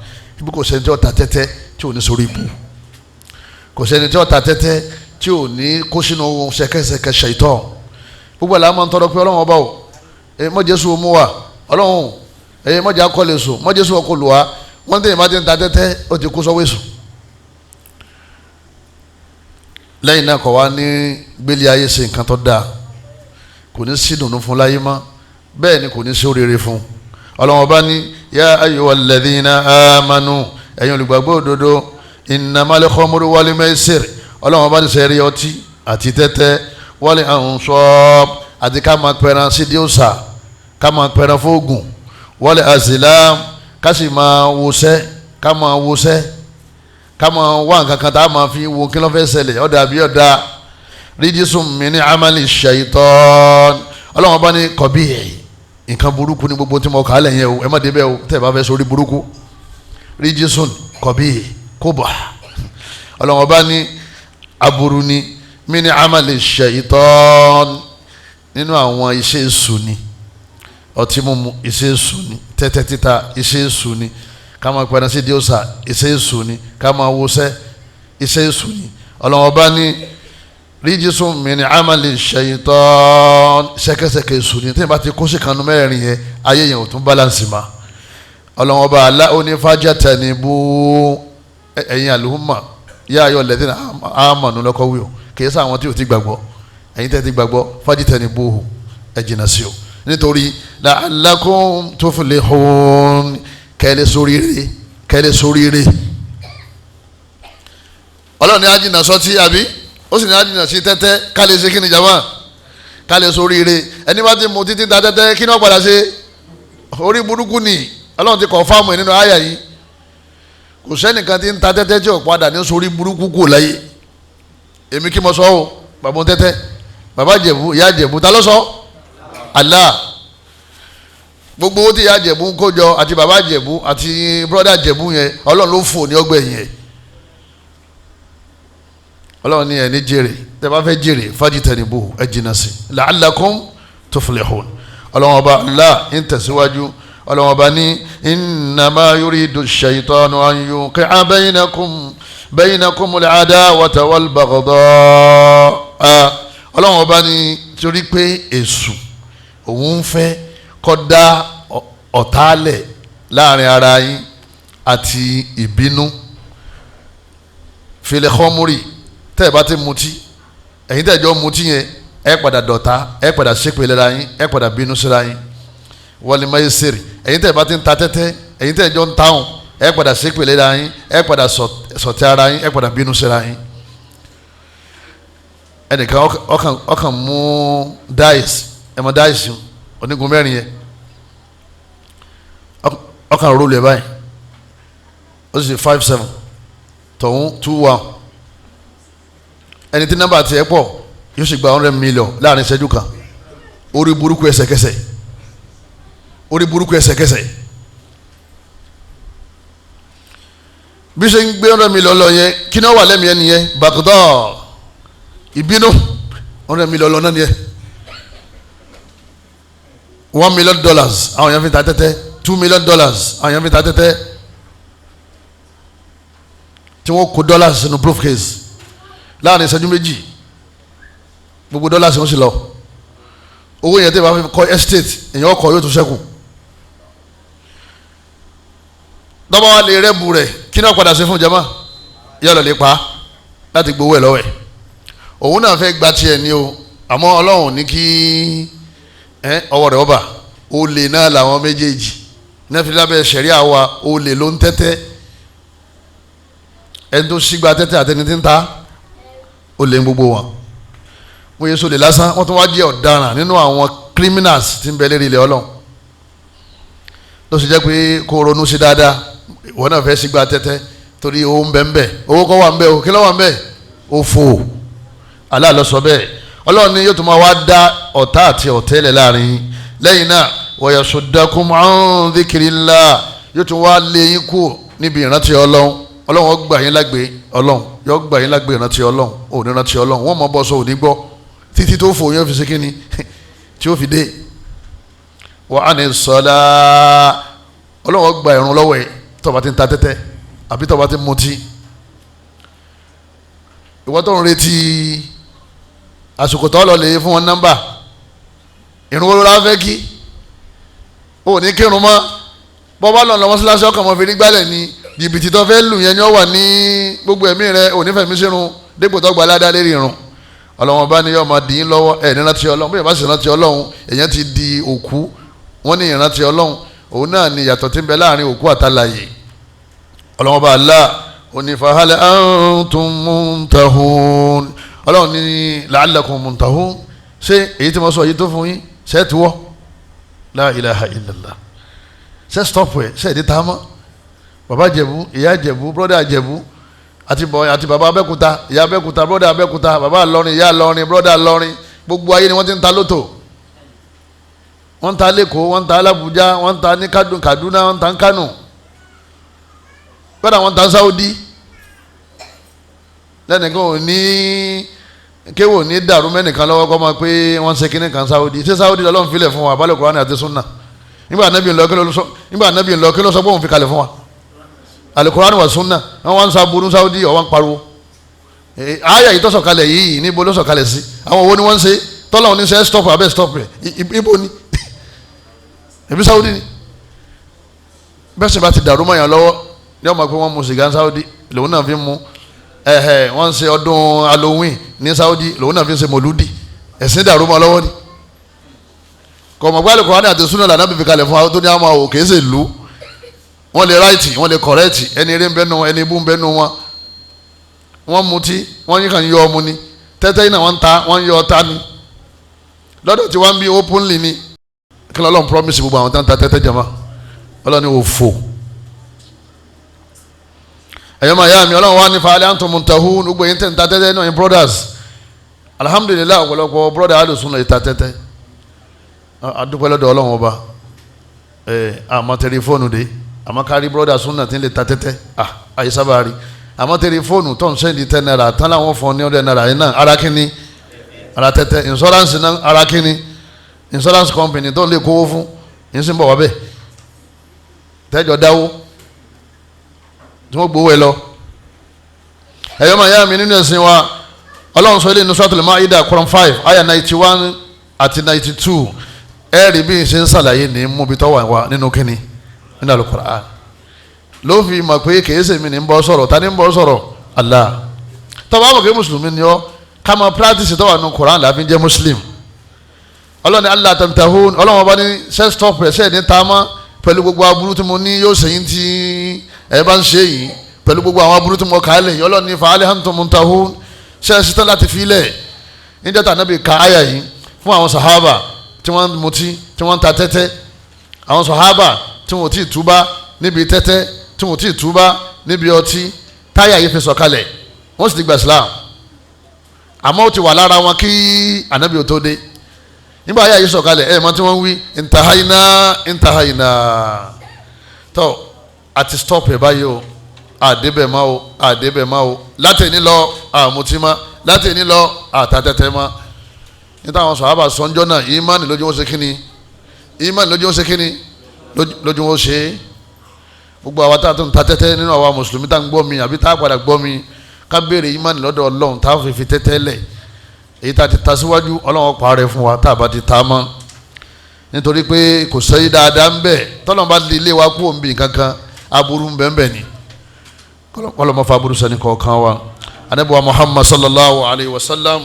ibi kò sẹ́ni tí ó ta tẹ́tẹ́ tí ò ní sórí ibu kò sẹ́ni tí ó ta tẹ́tẹ́ tí ò ní kó sínú ṣẹkẹṣẹkẹ shaitan gbogbo àlá máa ń tọrọ pé ọlọ́run ọba o mọ Jésù mú wa ọlọ́run mọ̀jẹ̀ akọ́lẹ̀ sùn mọ Jésù ọkọ̀ lù wá wọ́n tẹ̀yìn bá ti ń ta tẹ́tẹ́ ó ti kó sọ́wọ́ èṣù. lẹ́yìn náà kọ̀ wá ní gbélé ayé ṣe nǹkan tó dáa kò ní sí dùnú fún láyé mọ́ bẹ́ẹ̀ ni kò ní sí oríire fún ọlọ́run ọba ní yá ayyuhal ladhina amanu ẹ̀yin olùgbàgbọ́ òdodo innamal khamru wal maisir ọlọ́run ọba ní sẹ́rí ọtí àti tẹ́tẹ́ wal ansab àti ká máa pẹran sídìí òòṣà ká máa pẹran fóògùn wal azlam ká sì máa wọṣẹ́ ká máa wá nǹkan kan tá a máa fi wo kí ló fẹ́ ṣẹlẹ̀ ọ̀dà bí ọ̀dà rijisum min amali shaitan ọlọ́run bá ní kọ̀bí nǹkan burúkú ní gbogbo tí mo kà á lẹ̀ yẹn o ẹ má débẹ̀ o tẹ́ ẹ bá fẹ́ sórí burúkú rijisun kọ̀bí kóbà ọlọ́run bá ní aburú ní min amali shaitan nínú àwọn iṣẹ́ èṣù ni ọtí mímu iṣẹ́ èṣù ni tẹ́tẹ́ títa iṣẹ́ èṣù ni ká máa pẹ̀lú sí díòsà iṣẹ́ èṣù ni ká máa wọṣẹ́ iṣẹ́ èṣù ni ọlọ́wọ́n bá ní ríjísùn min amali shaitan ṣẹ́kẹ́ṣẹkẹ̀ èṣù ni tí yẹn bá ti kó sí kanú mẹ́rin yẹn ayé yẹn ò tún balance ma ọlọ́wọ́n bá alá onífàjàtẹ̀nibú ẹ̀yin àlùmọ̀ yá ayọ̀ lẹ́dínà àmọ̀nù lọ́kọ̀ wí o kìí sá àwọn tí ò ti gbàgbọ́ ẹ̀yin tẹ́ ti gbàgbọ́ fàjàtẹ̀nibú ẹ̀ jìnnà sí o nítorí la'allakum tuflihun kẹ́lẹ́ sóríire ọlọ́run ní ajínà sọtí àbí ó sì ní ajínà sí tẹ́tẹ́ ká lè ṣe kí ni jama ká lè sóríire ẹni bá ti mú títí ta tẹ́tẹ́ kí ni wọ́n padà ṣe orí burúkú ni ọlọ́run ti kọ̀ fáàmù ẹ̀ nínú àyà yìí kò sẹ́nìkan tí ń ta tẹ́tẹ́ tí ò padà ní sórí burúkú kù láyé èmi kí mo sọ ọ́ bàbá tẹ́tẹ́ bàbá jẹ̀bú ìyá jẹ̀bú ta ló sọ Allah gbogbo owó tí ìyá jẹ̀bú ń kójọ àti bàbá jẹ̀bú àti brọ́dà jẹ̀bú yẹn ọlọ́run ló fò ní ọgbẹ́ yẹn ọlọ́run ní ẹ̀ ní jèrè tẹ́ bá fẹ́ jèrè fajitanibu ẹ̀ jìnnà sí la'allakum tuflihun ọlọ́run ọba Allah ń tẹ̀síwájú ọlọ́run ọba ní innama yuridu ash-shaytanu an yuqi'a bainakumul adawata wal baghdha ọlọ́run ọba ní torí pé èṣù òun ń fẹ́ kọ́ dá ọ̀tálẹ̀ láàrin ara yín àti ìbínú fil khamri tẹ́ ẹ bá ti mutí ẹ̀yin tẹ́ ẹ jọ mutí yẹn ẹ padà dọ̀tá ẹ padà ṣépè lára yín ẹ padà bínú síra yín wal maisiri ẹ̀yin tẹ́ ẹ bá ti ń ta tẹ́tẹ́ ẹ̀yin tẹ́ ẹ jọ ń táwọn ẹ padà ṣépè lára yín ẹ padà sọ̀tẹ́ ara yín ẹ padà bínú síra yín ẹnìkan ọkàn mú dáìsì ẹ mọ dáìsì onígun mẹ́rin yẹn ọkàn róòlù ẹ̀ báyìí ó sì 5-7 tọ̀hún 2-1 ẹni tí nọ́mbà tiẹ̀ pọ̀ yóò sì gba 100 million láàrin ìṣẹ́jú kan orí burúkú ẹsẹ̀kẹsẹ̀ bí ṣe ń gbé 100 million lọ yẹn kí ni wọ́n wà lẹ́mìí ẹni yẹn bàgọ́dọ̀ ìbínú 100 million lọ náà ni yẹn $1 million àwọn yẹn fi ta tẹ́tẹ́ $2 million àwọn yẹn fi ta tẹ́tẹ́ tí wọ́n kó dollars sínú briefcase láàrin ìṣẹ́jú méjì gbogbo dollars wọ́n sì lọ owó yẹn tẹ́ bá fi kọ́ estate èyàn ọkọ̀ yóò tún ṣẹ́kù dọ́bà wa lè rẹ́bù rẹ̀ kí náà padà sí fún jama yóò lọ lè pa láti gbowó ẹ̀ lọ́wọ́ ẹ̀ òun náà fẹ́ gba tiẹ̀ ní o àmọ́ ọlọ́run ní kí ọwọ́ rẹ̀ ọba olè náà làwọn méjèèjì nẹ́fìlì lábẹ́ ṣẹ̀ríà wa olè ló ń tẹ́tẹ́ ẹni tó sígbà tẹ́tẹ́ àtẹni tí ń ta olè ń gbogbo wọn wọ́n yẹ sólè lásán wọ́n tún wá jẹ́ ọ̀daràn nínú àwọn criminals tí ń bẹ lérí ilẹ̀ Ọlọ́run ló sì jẹ́ pé kó ronú sí dáadáa ìwọ náà fẹ́ sígbà tẹ́tẹ́ torí owó ń bẹ ń bẹ owó kọ́ wà ń bẹ o kí ló wà ń bẹ òfò Allah ló sọ bẹ́ẹ̀ Ọlọ́run ni yóò tún máa wá dá ọ̀tá àti ọ̀tẹ́lẹ̀ láàrin lẹ́yìn náà wa yasuddakum an dhikrillah yóò tún wá lé yín kú níbi ìrántí Ọlọ́run Ọlọ́run ó gbà yín lágbè Ọlọ́run yóò gbà yín lágbè ìrántí Ọlọ́run ò ní ìrántí Ọlọ́run wọ́n mọ̀ bọ́ sọ ò ní gbọ́ títí tó fò yóò fi ṣe kíni tí ó fi dé wa ani sọlá Ọlọ́run gba ìrun lọ́wọ́ ẹ̀ tó bá ti ń ta tẹ́tẹ́ àbí tó bá ti ń mutí ìwọ tó ń retí àsìkò tó lọ lè fún wọn nọ́mbà ìrun wo la fẹ́ kí o ní kírun mọ́ bọ́ bá lọ́nà mọ́sálásí ọkàn mọ́ fi rí gbálẹ̀ ni jìbìtì tó fẹ́ lù yẹn ni ó wà ní gbogbo ẹ̀mí rẹ ò ní fẹ̀mí sírun dépò tó gba aládá lérí irun Ọlọ́run bá ní yọ ọmọ dín lọ́wọ́ ẹ̀ ní ìrántí Ọlọ́run bí ìbá sì ìrántí Ọlọ́run èèyàn ti di òkú wọ́n ní ìrántí Ọlọ́run òun náà ni ìyàtọ̀ tí ń bẹ láàrin òkú àtàlàyé Ọlọ́run bá Allah òní fahal antum muntahun Ọlọ́run ní la'allakum muntahun ṣé èyí tí mo sọ yìí tó fún yín ṣe é ti wọ́ la ilaha illallah ṣe stop ẹ̀ ṣe èdè tá a mọ́ bàbá jẹ̀bú ìyá jẹ̀bú brọ́dà jẹ̀bú àti bàbá abẹ́kúta ìyá abẹ́kúta brọ́dà abẹ́kúta bàbá lọ́rin ìyá lọ́rin brọ́dà lọ́rin gbogbo ayé ni wọ́n ti ń ta lótò wọ́n ń ta lẹ́kọ̀ọ́ wọ́n ń ta alábùjá wọ́n ń ta ní Kaduna wọ́n ń ta ní Kánò gbọ́dọ̀ wọ́n ń ta Saudi lẹ́nìkan ò ní kéwò ní dàrú mẹ́nìkan lọ́wọ́ kọ́ máa pé wọ́n ń ṣe kíní kan Saudi ṣé Saudi lọ́lọ́run filẹ̀ fún wa abálẹ̀ Kùránì àti sunna nígbà anábì ńlọ kí ló sọ pé òun fi kalẹ̀ fún wa Al-Kùránì wa sunna wọ́n wá ń sa burú Saudi ọ̀wọ́n ń pariwo àyà yìí tó sọ̀kalẹ̀ yìí níbo ló sọ̀kalẹ̀ sí àwọn owó ni wọ́n ń ṣe tọ́lá òní ṣe stop abẹ́ stop rẹ̀ ibo ni ẹbí Saudi ni bẹ́ẹ̀ sì bá ti dàrú mọ́yàn lọ́wọ́ ní ọmọ pé wọ́n mu sìgá Saudi lòun náà fi mu wọ́n ń ṣe ọdún Halloween ní Saudi lòun náà fi ń ṣe mọ̀lúdì ẹ̀sìn dàrú mọ́ lọ́wọ́ ni kọ̀mọ̀ pé Al-Kùránì àti sunna lànà bìbí kalẹ̀ fún wa tó ní àwọn àwọn òkè ṣe lù wọ́n lè ráìtì wọ́n lè kọ̀rẹ́ẹ̀tì ẹni eré ń bẹ́nu ẹni ibú ń bẹ́nu wọn wọ́n mutí wọ́n yín kàn yọ ọmú ni tẹ́tẹ́ yìí náà wọ́n ń ta wọ́n yọ ọta ni lọ́dọ̀ tí wọ́n ń bí openly ni kí lọ́lọ́run promise gbogbo àwọn tó ń ta tẹ́tẹ́ jama Ọlọ́run ni òfò ẹ̀yọ́ máa yá mi Ọlọ́run wá ní fàálẹ́ antum muntahun gbogbo yín tẹ̀ ń ta tẹ́tẹ́ náà yín brothers alhamdulilayi ọ̀pọ̀lọpọ̀ brother alùsùn náà yìí ta tẹ́tẹ́ adúpẹ́ lọ́dọ̀ Ọlọ́run ọba àmọ́ tẹlifóònù dé àmọ́ kárí brother sunna tí ń lè ta tẹ́tẹ́ àyè sábà rí àmọ́ tẹlifóònù tó ń sẹ́ndì 10 naira tán láwọn fún ọ ní 100 naira yìí náà ara kínní ara tẹ́tẹ́ insurance náà ara kínní insurance company tó ń lè kówó fún yín sì ń bọ̀ wá bẹ́ẹ̀ tẹ́jọ́ dáwó tí wọ́n gbowó ẹ lọ ẹ̀yọ́ máa yá mi nínú ẹ̀sìn wa Ọlọ́run sọ ilé inú Suratul Ma'idah Quran 5 ayah 91 àti 92 ẹ̀rí bí n ṣe ń ṣàlàyé ní mú bí tọ́wà wa nínú kíni nínú Al-Qur'an ló fi mọ̀ pé kìí ṣe mi ní ń bọ́ sọ̀rọ̀ ta ní ń bọ́ sọ̀rọ̀ Allah tọ́ba mọ̀ kí mùsùlùmí ni ọ́ ká máa practice tọ́wà nínú Qur'an làbí jẹ́ muslim Ọlọ́run ní Allah tantahun Ọlọ́run ọba ní ṣe stop rẹ̀ ṣe ní tamá pẹ̀lú gbogbo aburú tí mo ní yóò ṣe yín tí ẹ bá ń ṣe yìí pẹ̀lú gbogbo àwọn aburú tí mo kà á lẹ̀ Ọlọ́run ní fa'al antum muntahun ṣe é ṣetán láti fi lẹ̀ níjọ́ tà nábì ka àyà yìí fún àwọn sàhábà tí wọ́n mutí tí wọ́n ta tẹ́tẹ́ àwọn sàhábà tí wọ́n ti túbá níbi tẹ́tẹ́ tí wọ́n ti túbá níbi ọtí táyà yìí fi sọ̀kalẹ̀ wọ́n sì ti gba Islam àmọ́ ó ti wà lára wọn kí ànábì ò tó dé nígbà àyà yìí sọ̀kalẹ̀ mọ̀ tí wọ́n wí intahayina tó àti stop ẹ̀ báyìí o àdébẹ̀ má o látẹ̀ní lọ àmutí má látẹ̀ní lọ àtàtẹ́tẹ́ má níta àwọn sàhábà sọ́njọ́ náà ìmánì lójú wọn ṣe kíni lójú wọn ṣe gbogbo àwa tá a tún ta tẹ́tẹ́ nínú àwa mùsùlùmí tá a ń gbọ́ mi àbí tá a padà gbọ́ mi ká béèrè ìmánì lọ́dọ̀ Ọlọ́run tá a fi tẹ́tẹ́ lẹ̀ èyí tá a ti ta síwájú Ọlọ́run pa rẹ̀ fún wa tá a bá ti ta mọ́ nítorí pé kò sẹ́yìn dáadáa ń bẹ̀ tọ́lọ́n bá lè lé wa kú òǹbì kankan aburú ń bẹ̀ ni kọ́lọ́mọ́ fa aburú sẹ́ni kọ̀ọ̀kan wa anabi wa Muhammad sallallahu alayhi wa sallam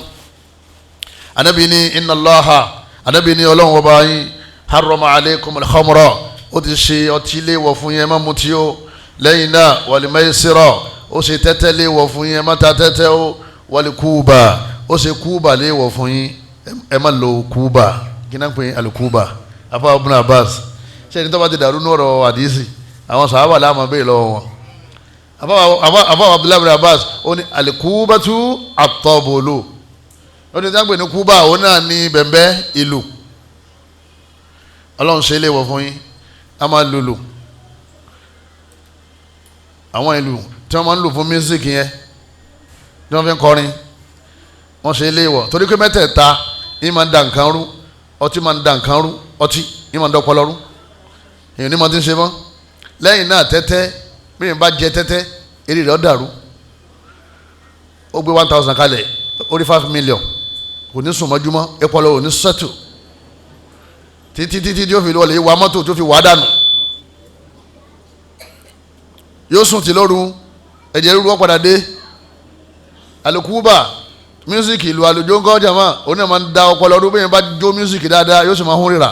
anabi ni inna Allaha Ànábì ní Ọlọ́run ọba yín harrama alaykum al-khamra ó ti ṣe ọtí léèwọ̀ fún yín ẹ má mutí o lẹ́yìn náà wal maisira ó ṣe tẹ́tẹ́ léèwọ̀ fún yín ẹ má ta tẹ́tẹ́ o wal kuba ó ṣe kúbà léèwọ̀ fún yín ẹ má lo kúbà kí náà pé alùkúbà afa Ibn Abbas ṣé ẹni tó bá ti dàrú nọ̀rọ̀ àdìsí àwọn sàhábà láàmú bẹ́ẹ̀ lọ́wọ́ wọn afa Abdullah ibn Abbas ó ní alùkúbàtú at-tabulu ó ní dáńgbé ní kúbà òun náà ní bẹ̀m̀bẹ́ ìlú Ọlọ́run ṣe léèwọ̀ fún yín a máa lùlù àwọn ìlú tí wọ́n máa ń lù fún mísíkì yẹn tí wọ́n fi ń kọrin wọ́n ṣe léèwọ̀ torí pé mẹ́tẹ̀ẹ̀ta yìí máa ń da nǹkan rú ọtí máa ń da nǹkan rú ọtí yìí máa ń dọ́pọlọ rú èèyàn ní ma ti ń ṣe mọ́ lẹ́yìn náà tẹ́tẹ́ bí yẹn bá jẹ tẹ́tẹ́ eré rẹ̀ ó dàrú ó gbé 1000 kalẹ̀ ó rí 5 million kò ní sùn mọ́júmọ́ ẹ̀pọ̀lọ́ ò ní sẹ́tù títí tí ó fi lọ́ọ̀lẹ̀ wa mọ́tò tó fi wà dànù yóò sùn tí lóru ẹ̀jẹ̀ rúru ó padà dé alukuba mísíkì ìlú àlùjọ ńkọ́ jàmá òun náà máa ń da ọpọlọ ọdún bẹ́ẹ̀ bá jó mísíkì dáadáa yóò sì máa hún rírà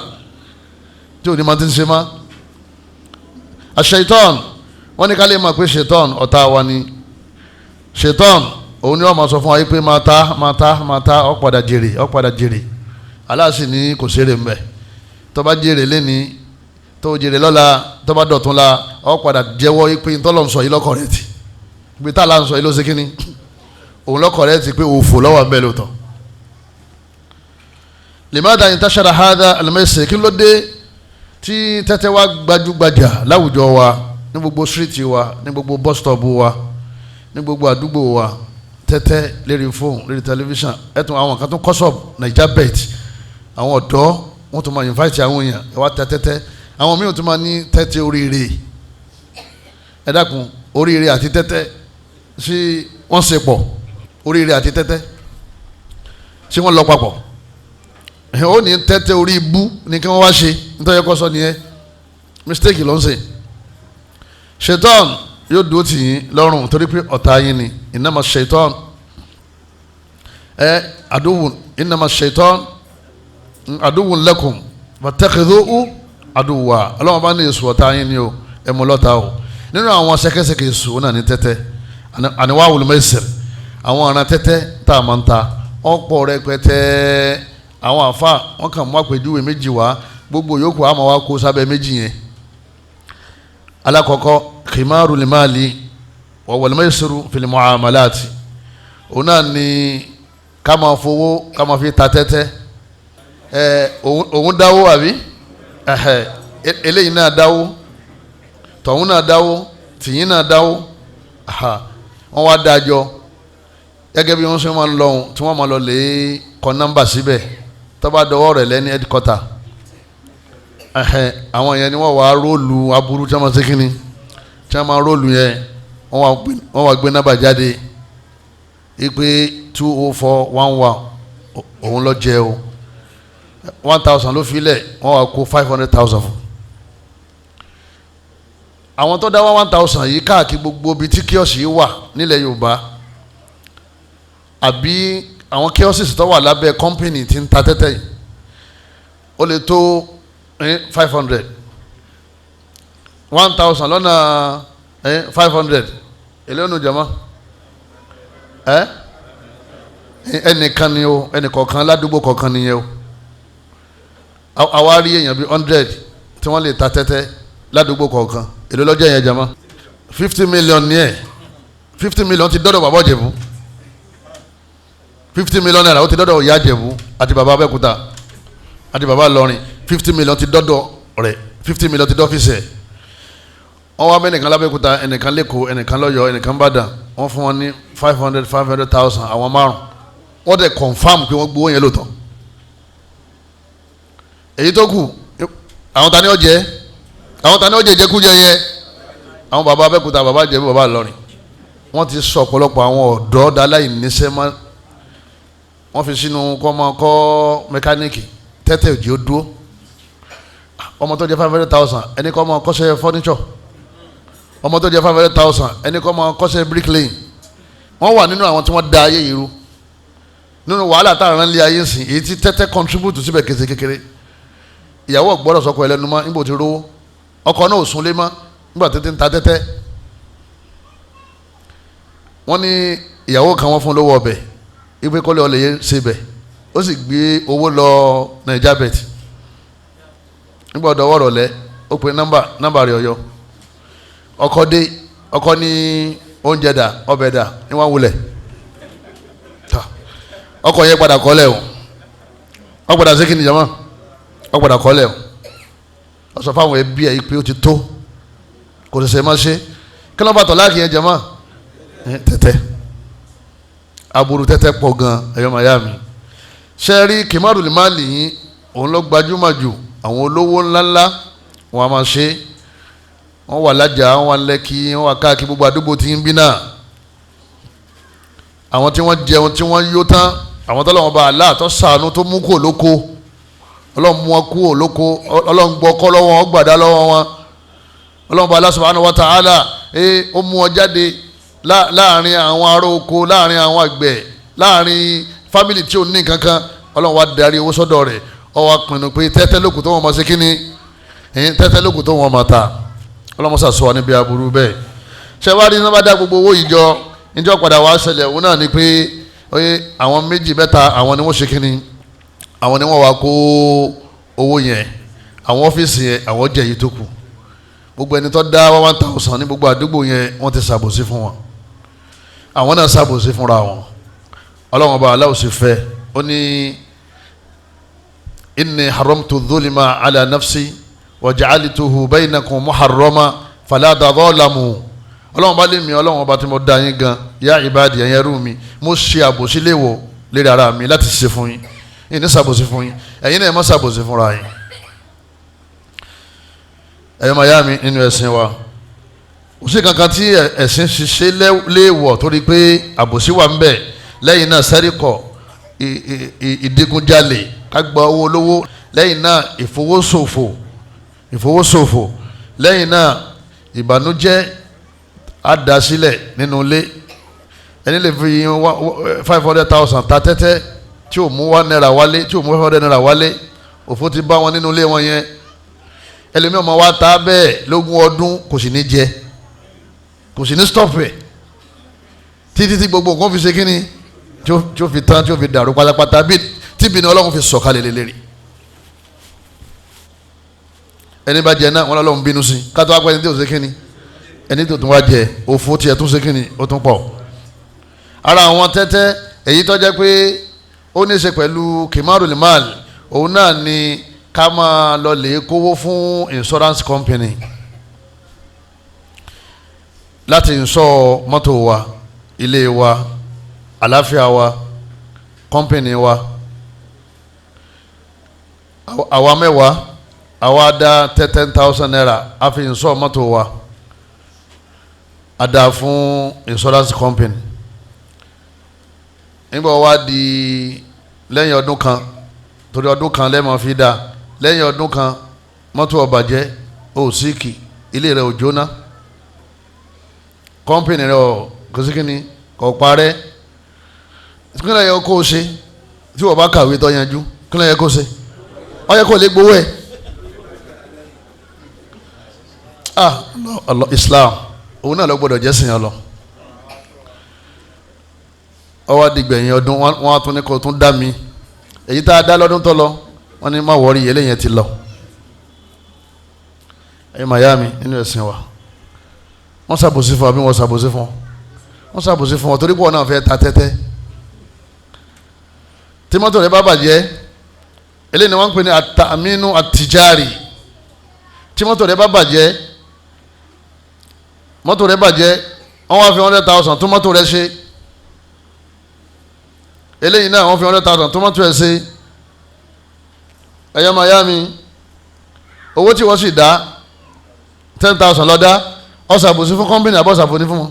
tí ò ní máa ti ń ṣe má. àṣetán wọ́n ní ká lè máa pé ṣetán ọ̀tá wa ni ṣetán òun ni wọ́n máa sọ fún wa yìí pé máa ta ó padà jèrè aláàsì ní kò ṣeré ń bẹ̀ tó bá jèrè lẹ́ni tó jèrè lọ́la tó bá dọ̀tún la ó padà jẹ́wọ́ yìí pé ntọ́lọ́ ń sọ yìí lọ́kọ̀ rẹ̀ ti ibi tá a la ń sọ yìí ló ṣe kínní òun lọ́kọ̀ rẹ̀ ti pé òfò lọ́wọ́ bẹ́ẹ̀ lóòótọ́. limada intashara hadha al-maisir kí ló dé tí tẹ́tẹ́ wa gbajúgbajà láwùjọ wa ní gbogbo síríìtì wa ní gbogbo bus stop wa ní gbogbo àdúgbò wa tẹ́tẹ́ lérí fóònù lérí tẹlifíṣàn ẹ̀tún àwọn kan tó kọ́sọ̀bù naija bet àwọn ọ̀dọ́ wọ́n tún máa invite àwọn èèyàn ẹ̀ wá tẹ́tẹ́ àwọn míì tún máa ní tẹ́tẹ́ oríire ẹ dákun oríire àti tẹ́tẹ́ sí wọ́n ṣe pọ̀ oríire àti tẹ́tẹ́ ṣé wọ́n lọ papọ̀ ó ní tẹ́tẹ́ orí ibú ní kí wọ́n wá ṣe nítorí kọ́ sọ nìyẹn mistake ló ń ṣe ṣetán yóò dúró tì yín lọ́rùn torí pé ọ̀tá yín ni innama ṣetán àdúwùn innama ṣetán àdúwùn lakum fattakhidhuhu àdúwà ọlọ́wọ́n bá ní èso ọ̀tá yín ni o ẹ̀mú lọ́ta o nínú àwọn ṣẹkẹṣẹkẹ èso náà ní tẹ́tẹ́ anwa'ul maisir àwọn ọ̀ràn tẹ́tẹ́ tá a máa ń ta ọ̀pọ̀ rẹpẹtẹ àwọn àfa wọn kàn mú àpèjúwe méjì wá gbogbo yòókù àmọ́ wa kó sábẹ́ méjì yẹn alákọ̀ọ́kọ́ khimaru limali wa wal maisiru fil muamalati òun náà ni ká máa fowó ká máa fi ta tẹ́tẹ́ òun dáwó àbí eléyìí náà dáwó tọ̀hún náà dáwó tìyín náà dáwó wọ́n wá dájọ́ gẹ́gẹ́ bí wọ́n ṣe máa ń lọ́hùn tí wọ́n máa lọ lè kọ nọ́mbà síbẹ̀ tó bá dọwọ́ rẹ̀ lẹ́ni headquarter àwọn yẹn ni wọ́n wá róòlù aburú tí wọ́n máa ṣe kínní tí wọ́n máa róòlù yẹn wọ́n wá gbé nọ́mbà jáde ipe 20411 òun lọ jẹ o 1000 ló filẹ̀ wọ́n wá kó 500,000 fún àwọn tó dá 1000 yìí káàkiri gbogbo ibi tí kíọ̀sì yìí wà nílẹ̀ Yorùbá àbí àwọn kíọ̀sì tó wà lábẹ́ kọ́mpìnì tí ń ta tẹ́tẹ́ yìí ó lè tó 500 1000 lọ́nà 500 èlé ònú jama ẹnìkan ni o ẹnìkọ̀ọ̀kan ládùúgbò kọ̀ọ̀kan nìyẹn o àwa rí èèyàn bíi 100 tí wọ́n lè ta tẹ́tẹ́ ládùúgbò kọ̀ọ̀kan èlé lọ́jọ́ yẹn jama 50 million ní ẹ̀ 50 million ti dọ́dọ̀ bàbá Ìjẹ̀bú 50 million naira ó ti dọ́dọ̀ ìyá Ìjẹ̀bú àti bàbá Abẹ́òkúta àti bàbá Ìlọrin 50 million ti dọ́dọ̀ rẹ̀ 50 million ti dọ́fíìsì ẹ̀ wọ́n wá mẹ́nìkan lábẹ́òkúta ẹnìkan lẹ́kọ̀ọ́ ẹnìkan lọ́yọ̀ọ́ ẹnìkan Ìbàdàn wọ́n fún wọn ní 500,000 àwọn márùn wọ́n dẹ̀ confam pé wọ́n gbowó yẹn lóòótọ́ èyí tó kù àwọn tani ọjẹ́ jẹkújẹ yẹ àwọn bàbá Abẹ́òkúta bàbá Ìjẹ̀bú bàbá Ìlọrin wọ́n ti sọ ọ̀pọ̀lọpọ̀ àwọn ọ̀dọ́ dáláì níṣẹ́ mọ́ wọ́n fi sínú kọ́ mẹkáníìkì tẹ́tẹ́ òjì ó dúró ọmọ tó jẹ́ 500,000 ẹni kọ́ máa kọ́ṣẹ́ fọ́níṣọ̀ ọmọ tó jẹ́ 500,000 ẹni kọ́ máa kọ́ṣẹ́ bricklaying wọ́n wà nínú àwọn tí wọ́n da ayé yìí rú nínú wàhálà tá à ń lé ayé sìn èyí tí tẹ́tẹ́ contribute síbẹ̀ kése kékeré ìyàwó gbọ́dọ̀ sọkọ ẹlẹ́nu mọ́ níbo ti rówó ọkọ náà ò súnlé mọ́ nígbà tètè ń ta tẹ́tẹ́ wọ́n ní ìyàwó kan wọ́n fún lówó ọbẹ̀ ipe kọ́lé ọlẹ́yẹ ṣe bẹ̀ ó sì gbé owó lọ Naija bet nígbà ọ̀dọ̀ wọ̀rọ̀ lẹ́ ó pe nọ́mbà rẹ̀ ọ̀yọ́ ọkọ ní oúnjẹ dà ọbẹ̀ dà ní wọ́n wulẹ̀ ọkọ yẹn padà kọ́lẹ̀ o wọ́n padà sí kíni jama wọ́n padà kọ́lẹ̀ o wọ́n sọ fáwọn ẹbí ẹ̀ pé ó ti tó kò ṣẹ̀ṣẹ̀ má ṣe kí ló bá tọ̀ láàkì yẹn jama tẹ́tẹ́ aburú tẹ́tẹ́ pọ̀ gan ẹ̀yọ́ mayami sẹ́ẹ̀rí kìmárù lè má lè yín òun lọ gbajúmọ̀ jù àwọn olówó ńláńlá wọn a máa ṣe wọn wà lájà wọn wà lẹ́kì wọn wà káàkiri gbogbo àdúgbò tí ń bí náà àwọn tí wọ́n jẹun tí wọ́n yó tán àwọn tó lọ́wọ́ bá aláàtọ̀ sànú tó mú kó lóko ọlọ́run mú wọn kú lóko ọlọ́run gbọ́ kọ́ lọ́wọ́ wọn gbàdá lọ́wọ́ wọn ọlọ́run bá Allah subhanahu wa ta'ala ó mú wọn jáde láàrin àwọn ará oko láàrin àwọn àgbẹ̀ láàrin fámìlì tí ò ní kankan ọlọ́run wá darí owó sọ́dọ̀ rẹ̀ ó wá pinnu pé tẹ́tẹ́ lókù tó wọ́n máa ṣe kí ni tẹ́tẹ́ lókù tó wọ́n máa ta ọlọ́run sà sọ wa níbi aburú bẹ́ẹ̀ ṣé wàá rí ní wọ́n bá dá gbogbo owó yìí jọ níjọ́ padà wá ṣẹlẹ̀ òun náà ni pé àwọn méjì mẹ́ta àwọn ni wọ́n ṣe kí ni àwọn ni wọ́n wá kó owó yẹn àwọn ọ́fíìsì yẹn àwọn jẹ́ èyí tó kù gbogbo ẹni tó dá 1,000 ní gbogbo àdúgbò yẹn wọ́n ti ṣàbòsí fún wọn àwọn náà ṣàbòsí fúnra wọn ọlọ́run ọba aláwọ̀ sì fẹ́ ó ní inni haramtu dhulma ala nafsi wa ja'altuhu bainakum muharrama fala tadhalamu ọlọ́run bá lé mi ọlọ́run ọba tí mo dá yín gan ya ibadi ẹ̀yẹ rú mi mo ṣe àbòsí léèwọ̀ lérí ara mi láti ṣe fún yín yìí ní ṣàbòsí fún yín ẹ̀yin náà má ṣàbòsí fúnra yín ẹ̀yọ́ máa yá mi nínú ẹ̀sìn wa kò sí kankan tí ẹ̀sìn ṣiṣẹ́ léèwọ̀ torí pé àbòsí wà ń bẹ lẹ́yìn náà sẹ́ríkọ̀ ìdigunjalè kágbà owó olówó lẹ́yìn náà ìfowóṣòfò lẹ́yìn náà ìbànújẹ́ àdásílẹ̀ nínú ilé ẹni lè fi 500,000 ta tẹ́tẹ́ tí ò mú 1 naira wálé tí ò mú 500 naira wálé òfò ti bá wọn nínú ilé wọn yẹn ẹlẹ́mi ọmọ wa ta bẹ́ẹ̀ lógún ọdún kò sì ní jẹ kò sì ní stop ẹ̀ títí tí gbogbo nǹkan fi ṣe kí ni tí ó fi tán tí ó fi dàrú pátápátá tí bí ni ọlọ́run fi sọ̀kalẹ̀ lélẹ́rìí ẹni bá jẹ náà wọn lọ́lọ́run bínú sí kátó wá pẹ́ ẹni tí ò ṣe kí ni ẹni tó tún wá jẹ òfò tiẹ̀ tún ṣe kí ni ó tún pọ̀ ara àwọn tẹ́tẹ́ èyí tó jẹ́ pé ó ní í ṣe pẹ̀lú kimarul mal òun náà ni ká máa lọ lè kówó fún insurance company láti insure mọ́tò wa ilé wa àlàáfíà wa company wa àwa mẹ́wàá àwa dá 10,000 naira a fi insure mọ́tò wa a dá fún insurance company nígbà wá di lẹ́yìn ọdún kan torí ọdún kan lẹ́mọ̀ fi dá lẹ́yìn ọdún kan mọ́tò ó bàjẹ́ ó síkì ilé rẹ̀ ò jóná company rẹ̀ kò sí kíni kò parẹ́ kílẹ̀ yẹ kó o ṣe tí wọ́n bá kàwé tó yanjú kílẹ̀ yẹ kó o ṣe ó yẹ kó o lè gbowó ẹ̀ Allah Islam òun náà lọ gbọ́dọ̀ jẹ́ sìn yàn lọ ọwọ́ dìgbẹ̀yìn ọdún wọn á tún ní kó tún dá mi èyí tá a dá lọ́dún tó lọ wọ́n ní má wọ́ọ́rì eléyẹn ti lọ ẹ̀yin Miami nínú ẹ̀sìn wa wọ́n ṣàbòsí fún wa bí wọ́n ṣàbòsí fún wọ́n ṣàbòsí fún wa torí pé wọ́n náà fẹ́ ta tẹ́tẹ́ tí mọ́tò rẹ̀ bá bàjẹ́ eléyìí ni wọ́n ń pè ní àtàmínú àtìjárì tí mọ́tò rẹ̀ bá bàjẹ́ mọ́tò rẹ̀ bàjẹ́ wọ́n wá fi 100,000 tó mọ́tò rẹ̀ ṣe eléyìí náà wọ́n fi 100,000 tó mọ́tò rẹ̀ ṣe ẹ̀yọ́ Miami owó tí wọ́n sì dá 10,000 lọ́dá ọ̀sàbòsí fún kọ́mpìnì àbọ̀sàbòsí fún wọn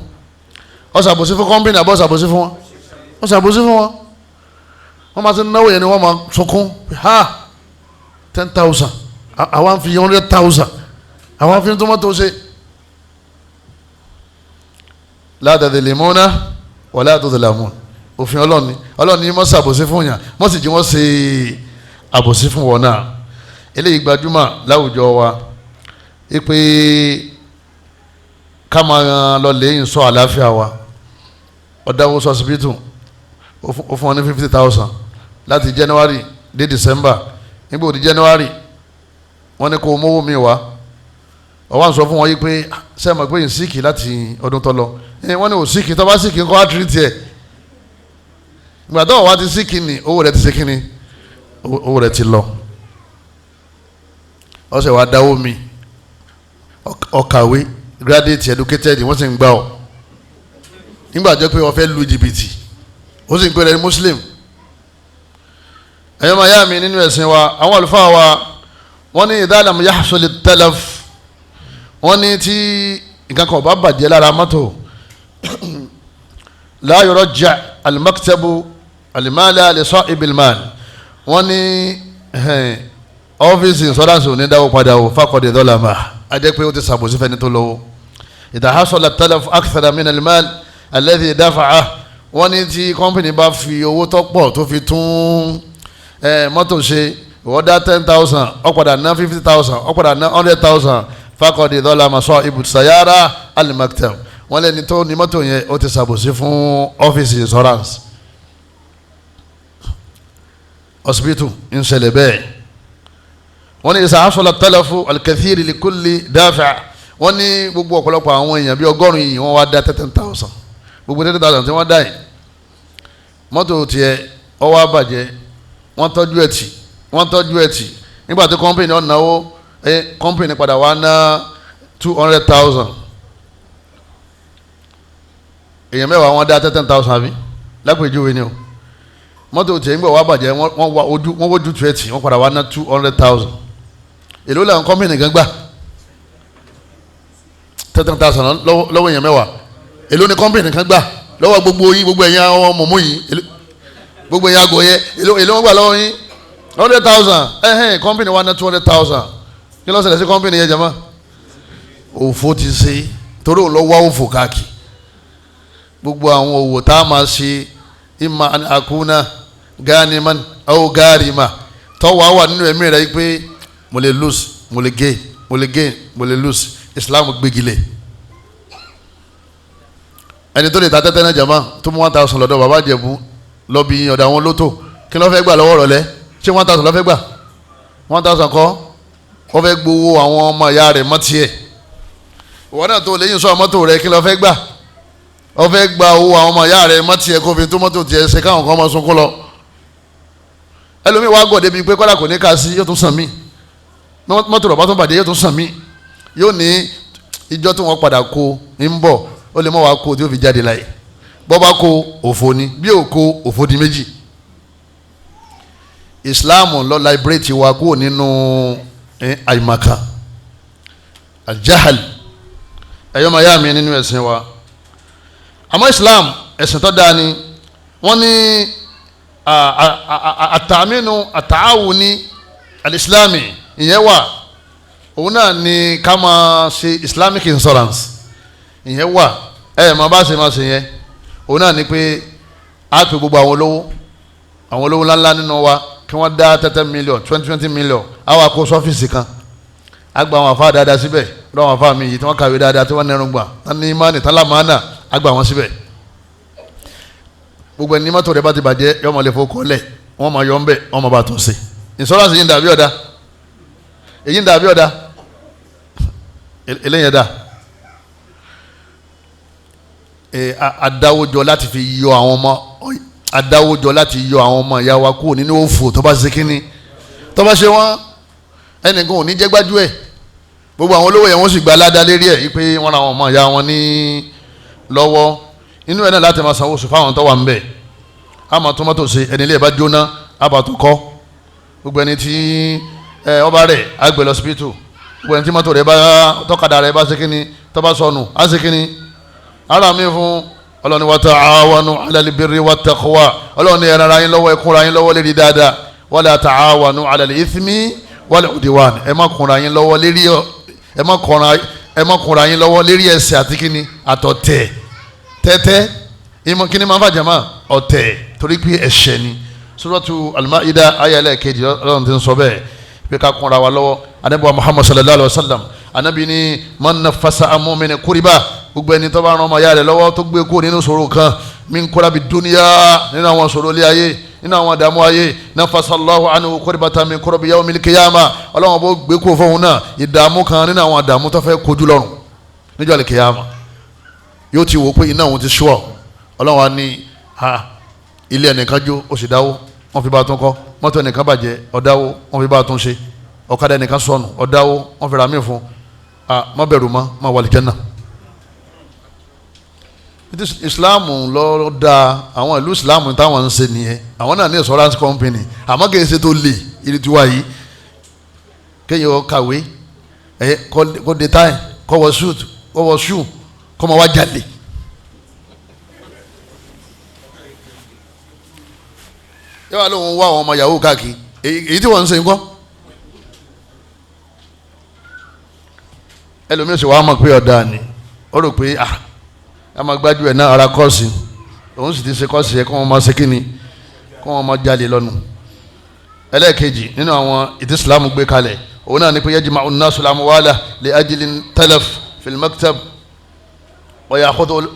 ọ̀sàbòsí fún kọ́mpìnì àbọ̀sàbòsí fún wọn ọ̀sàbòsí fún wọn wọ́n máa ti náwó yẹn ni wọ́n máa sunkún ha 10,000 àwọn fi 100,000 àwọn fi tó mọ́tò ṣe la tadhlimuna wa la tudhlamun òfin ọlọ́run ni mọ́ ṣàbòsí fún yàn mọ́ sì jí wọ́n ṣe àbòsí fún wọn náà. Eléyìí gbajúmọ̀ láwùjọ wa pé ká máa lọ lẹ́yìn sọ àlàáfíà wa. Ọ̀dáwó sọ́sibítù ó fún wọn ní 50,000 láti January dé December. Nígbà òdi January wọ́n ní kó mówó mi wá. Ọwọ́ à ń sọ fún wọn yìí pé ṣé ẹ mọ̀ pé yìí síkì láti ọdún tó lọ. Wọ́n ní ò síkì tó bá síkì kó wá tìrìtì ẹ̀. Ìgbà tó wà ti síkì ni owó rẹ̀ ti ṣe kíni owó rẹ̀ ti lọ. Ọ̀sẹ̀ wa dáwó mi ọ̀kàwé graduate educated wọ́n sì ń gbà ọ́. Nígbà jẹ́ pé wọ́n fẹ́ lu jìbìtì ó sì ń pè rẹ̀ ní Muslim. Ẹ̀yọ́ máa yá mi nínú ẹ̀sìn wa àwọn àlùfáà wa wọ́n ní idha lam yahsul at-talaf wọ́n ní tí nǹkan kan bá bàjẹ́ lára mọ́tò la yurajja al-maktabu al-mala li sahib al-mal wọ́n ní ọ́fíìsì insurance ò ní dáwó padà ó faqad zalama a jẹ́ pé ó ti ṣàbòsí fẹ́ni tó lọ́wọ́. idha hasala at-talaf akthara min al-mal alladhi dafa'ah wọ́n ní tí kọ́mpìnì bá fi owó tó pọ̀ tó fi tún mọ́tò ṣe wọ́n dá 10,000 ó padà ná 50,000 ó padà ná 100,000 faqad zalama sahibu sayara al-maktab wọ́n lẹ́ni tó ní mọ́tò yẹn ó ti ṣàbòsí fún ọ́fíìsì insurance. hospital ń ṣẹlẹ̀ bẹ́ẹ̀ wọ́n ní idha hasala at-talafu al-kathir li kulli dafi' wọ́n ní gbogbo ọ̀pọ̀lọpọ̀ àwọn èèyàn bíi 100 yìí wọ́n wá dá 10,000 gbogbo 10,000 tí wọ́n dá yìí mọ́tò tiẹ̀ ó wá bàjẹ́ wọ́n tọ́jú ẹ̀tì nígbà tí kọ́mpìnì ọ̀nàwó kọ́mpìnì padà wá ná 200,000 èèyàn mẹ́wàá wọ́n dá 10,000 àbí lápèjúwe ni o mọ́tò tiẹ̀ nígbà wá bàjẹ́ wọ́n wójú tu ẹ̀tì wọ́n padà wá ná 200,000 èló làwọn kọ́mpìnì kan gbà 10,000 lọ́wọ́ èèyàn mẹ́wàá èló ni kọ́mpìnì kan gbà lọ́wọ́ gbogbo yín gbogbo ẹ̀yin àwọn mọ̀mú yìí gbogbo ẹ̀yin àgọ́ yẹn èló wọn gbà lọ́wọ́ yín 100,000 kọ́mpìnì wa ná 200,000 kí ló ṣẹlẹ̀ sí kọ́mpìnì yẹn jama òfò ti ṣe torí òun lọ wá òfò káàkiri gbogbo àwọn òwò tá a máa ṣe imma an akuna ganiman aw garima tọ́wọ́ wà nínú ẹ̀mí rẹ̀ pé mo lè lose mo lè gain mo lè gain mo lè lose Islam gbégilẹ̀ ẹni tó lè ta tẹ́tẹ́ náà jama tó mú 1,000 lọ́dọ̀ bàbá Ìjẹ̀bú lọ bí ọ̀dọ̀ àwọn lótò kí ló fẹ́ gbà lọ́wọ́ rọ̀lẹ́ ṣé 1,000 ló fẹ́ gbà 1,000 kọ́ wọ́n fẹ́ gbowó àwọn ọmọ ìyá rẹ̀ mọ́tì ẹ̀ ìwọ náà tó lẹ́yìn sọ mọ́tò rẹ̀ kí ló fẹ́ gbà wọ́n fẹ́ gba owó àwọn ọmọ ìyá rẹ̀ mọ́tì ẹ̀ kó fi tó mọ́tò tiẹ̀ ṣe káwọn kan máa sunkún lọ ẹlòmíì wá gọ̀dẹ̀ bíi pé kọ́lá kò ní ká sí yóò tún sàn mí mọ́tò rọ̀ bá tún bàjẹ́ yóò tún sàn mí yóò ní ìjọ tí wọ́n padà kó ń bọ̀ ó lè mọ́ wá kó tí ó fi jáde láyé bọ́ bá kó òfò ni bí ò kó òfò di méjì. Islam ló liberate wa kúrò nínú àìmọ̀kan aljahal ẹ̀yọ́ máa yá mi nínú ẹ̀sìn wa àmọ́ Islam ẹ̀sìn tó dáa ni wọ́n ní àtàmínú àtàáwùní alìsílámì ìyẹn wà òun náà ni ká máa ṣe Islamic insurance ìyẹn wà máa bá ṣe máa ṣe yẹn òun náà ni pé a pè gbogbo àwọn olówó ńláńlá nínú wa kí wọ́n dá 30 million 20 million àwọn àkó sọ́fíìsì kan a gba àwọn afá dáadáa síbẹ̀ lọ́wọ́ àwọn afá mi yìí tí wọ́n kàwé dáadáa tí wọ́n nẹrun gbà tán ní imáni tán lámàánà a gba wọn síbẹ̀ gbogbo ẹni mọ́tò rẹ̀ bá ti bàjẹ́ yọ ọmọ lè fọ́ kọ́lẹ̀ wọ́n máa yọ ń bẹ̀ wọ́n máa bá tó ṣe insurance yìí ń dàbí ọ̀dà èyí ń dàbí ọ̀dà eléyìí dà adáwójọ láti fi yọ àwọn ọmọ adáwójọ láti yọ àwọn ọmọ ìyá wa kúrò nínú òfò tó bá ṣe kínní tó bá ṣe wọ́n ẹnìkan ò ní jẹ́ gbájú ẹ̀ gbogbo àwọn olówó yẹn wọ́n sì gba aládàá lérí ẹ̀ pé wọ́n ra àwọn ọmọ ìyá wọn ní lọ́wọ́ inú ẹ̀ náà láti máa sanwó sùn fáwọn tó wà ń bẹ̀ á máa tó mọ́tò ṣe ẹni ilé ẹ̀ bá jóná á bá tó kọ́ gbogbo ẹni tí ọba rẹ̀ á gbé lọ sípítù gbogbo ẹni tí mọ́tò rẹ̀ bá tọ́kadà rẹ̀ bá ṣe kínní tó bá sọnù á ṣe kínní ara mi fún ọlọ́ni wa ta'awanu 'ala al-birri wat-taqwa ọlọ́ni ẹ ràn ara yín lọ́wọ́ ẹ kúnra yín lọ́wọ́ lérí dáadáa wala ta'awanu 'ala al-ithmi wal-'udwan ẹ má kúnra yín lọ́wọ́ lérí ẹ má kúnra yín lọ́wọ́ lérí ẹ̀ṣẹ̀ àti kíni àtọ̀tẹ̀ tẹ́tẹ́ ìmọ̀ kíni máa ń fàjà máa ọ̀tẹ̀ torí pé ẹ̀ṣẹ̀ ni suratu al-Ma'idah ayẹlẹ kejì Ọlọ́run ti ń sọ bẹ́ẹ̀ pé ká kúnra wa lọ́wọ́ anabi wa Muhammad sallallahu alayhi wa sallam anabi ni man nafasa an mu'minin kuriba gbogbo ẹni tó bá ràn ọmọ ya rẹ̀ lọ́wọ́ tó gbé kó nínú ṣòro kan min kurabi dunya nínú àwọn ṣòro ilé ayé nínú àwọn àdàmú ayé nafasa Allahu anhu kurbatan min kurabi yawmil qiyamah Ọlọ́run bó gbé kó fóun náà ìdààmú kan nínú àwọn àdàmú tó fẹ́ kojú lọ́rùn níjọ́ al-qiyamah yóò ti wò pé iná òun ti ṣúọ̀ Ọlọ́run wa ní ilé ẹnìkan jó ó sì dáwó wọ́n fi bá tún kọ́ mọ́tò ẹnìkan bàjẹ́ ọ̀dáwó wọ́n fi bá tún ṣe ọ̀kadà ẹnìkan sọnù ọ̀dáwó wọ́n fi ra mí fún má bẹ̀rù má wà lìjẹ́nà. Islam ló da àwọn ìlú Islam táwọn ń ṣe nìyẹn àwọn náà ní insurance company àmọ́ kì í ṣe tó lè ìrì tiwa yìí kéèyàn kàwé kó de táì kó wọ suit kó wọ shoe kó máa wá jalè. yóò wá lóun wá àwọn ọmọ yahoo káàkiri èyí tí wọ́n ń ṣe nǹkan ẹlòmíràn sì wàá mọ̀ pé ọ̀dà ni ó rò pé a máa gbájú ẹ̀ náà ara kọ́ọ̀sì òun sì ti ṣe kọ́ọ̀sì yẹ kó wọ́n máa ṣe kíni kó wọ́n máa jalè lọ́nu. ẹlẹ́ẹ̀kejì nínú àwọn ìdí Islam gbé kalẹ̀ òun náà ni pé yajma'u an-nasu al-amwala li ajli talaf fi al-maktab wa ya'khudhu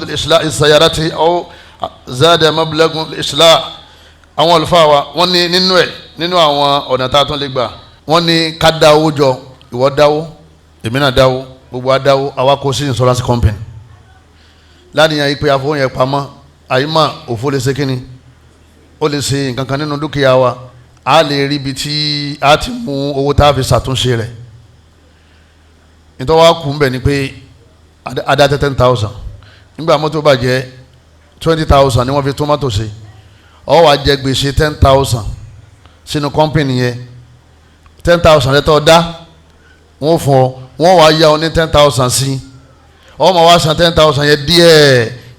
al-islah' as-sayarati aw zada mablagh al-islah' àwọn àlùfáà wa wọ́n ní nínú àwọn ọ̀nà tá a tún lè gbà wọ́n ní ká dá owó jọ ìwọ dáwó èmi náà dáwó gbogbo adáwó àwa kó sí insurance company láníyàn yìí pé àfọwọ́n yẹn pamọ́ àyímọ̀ òfò lè ṣe kínni ó lè ṣe nǹkan kan nínú dúkìá wa a lè rí ibi tí a ti mú owó tá a fi ṣàtúnṣe rẹ̀ nítorí wàá kú mbẹ̀ ni pé adá 10,000 nígbà mọ́tò bàjẹ́ 20,000 ni wọ́n fi tómátò ṣe ọ wá jẹ gbèsè 10,000 sínú company yẹn 10,000 lẹ́tọ̀ dá wọ́n fún ọ wọ́n wá yá ọ ní 10,000 sí ọ ma wá san 10,000 yẹn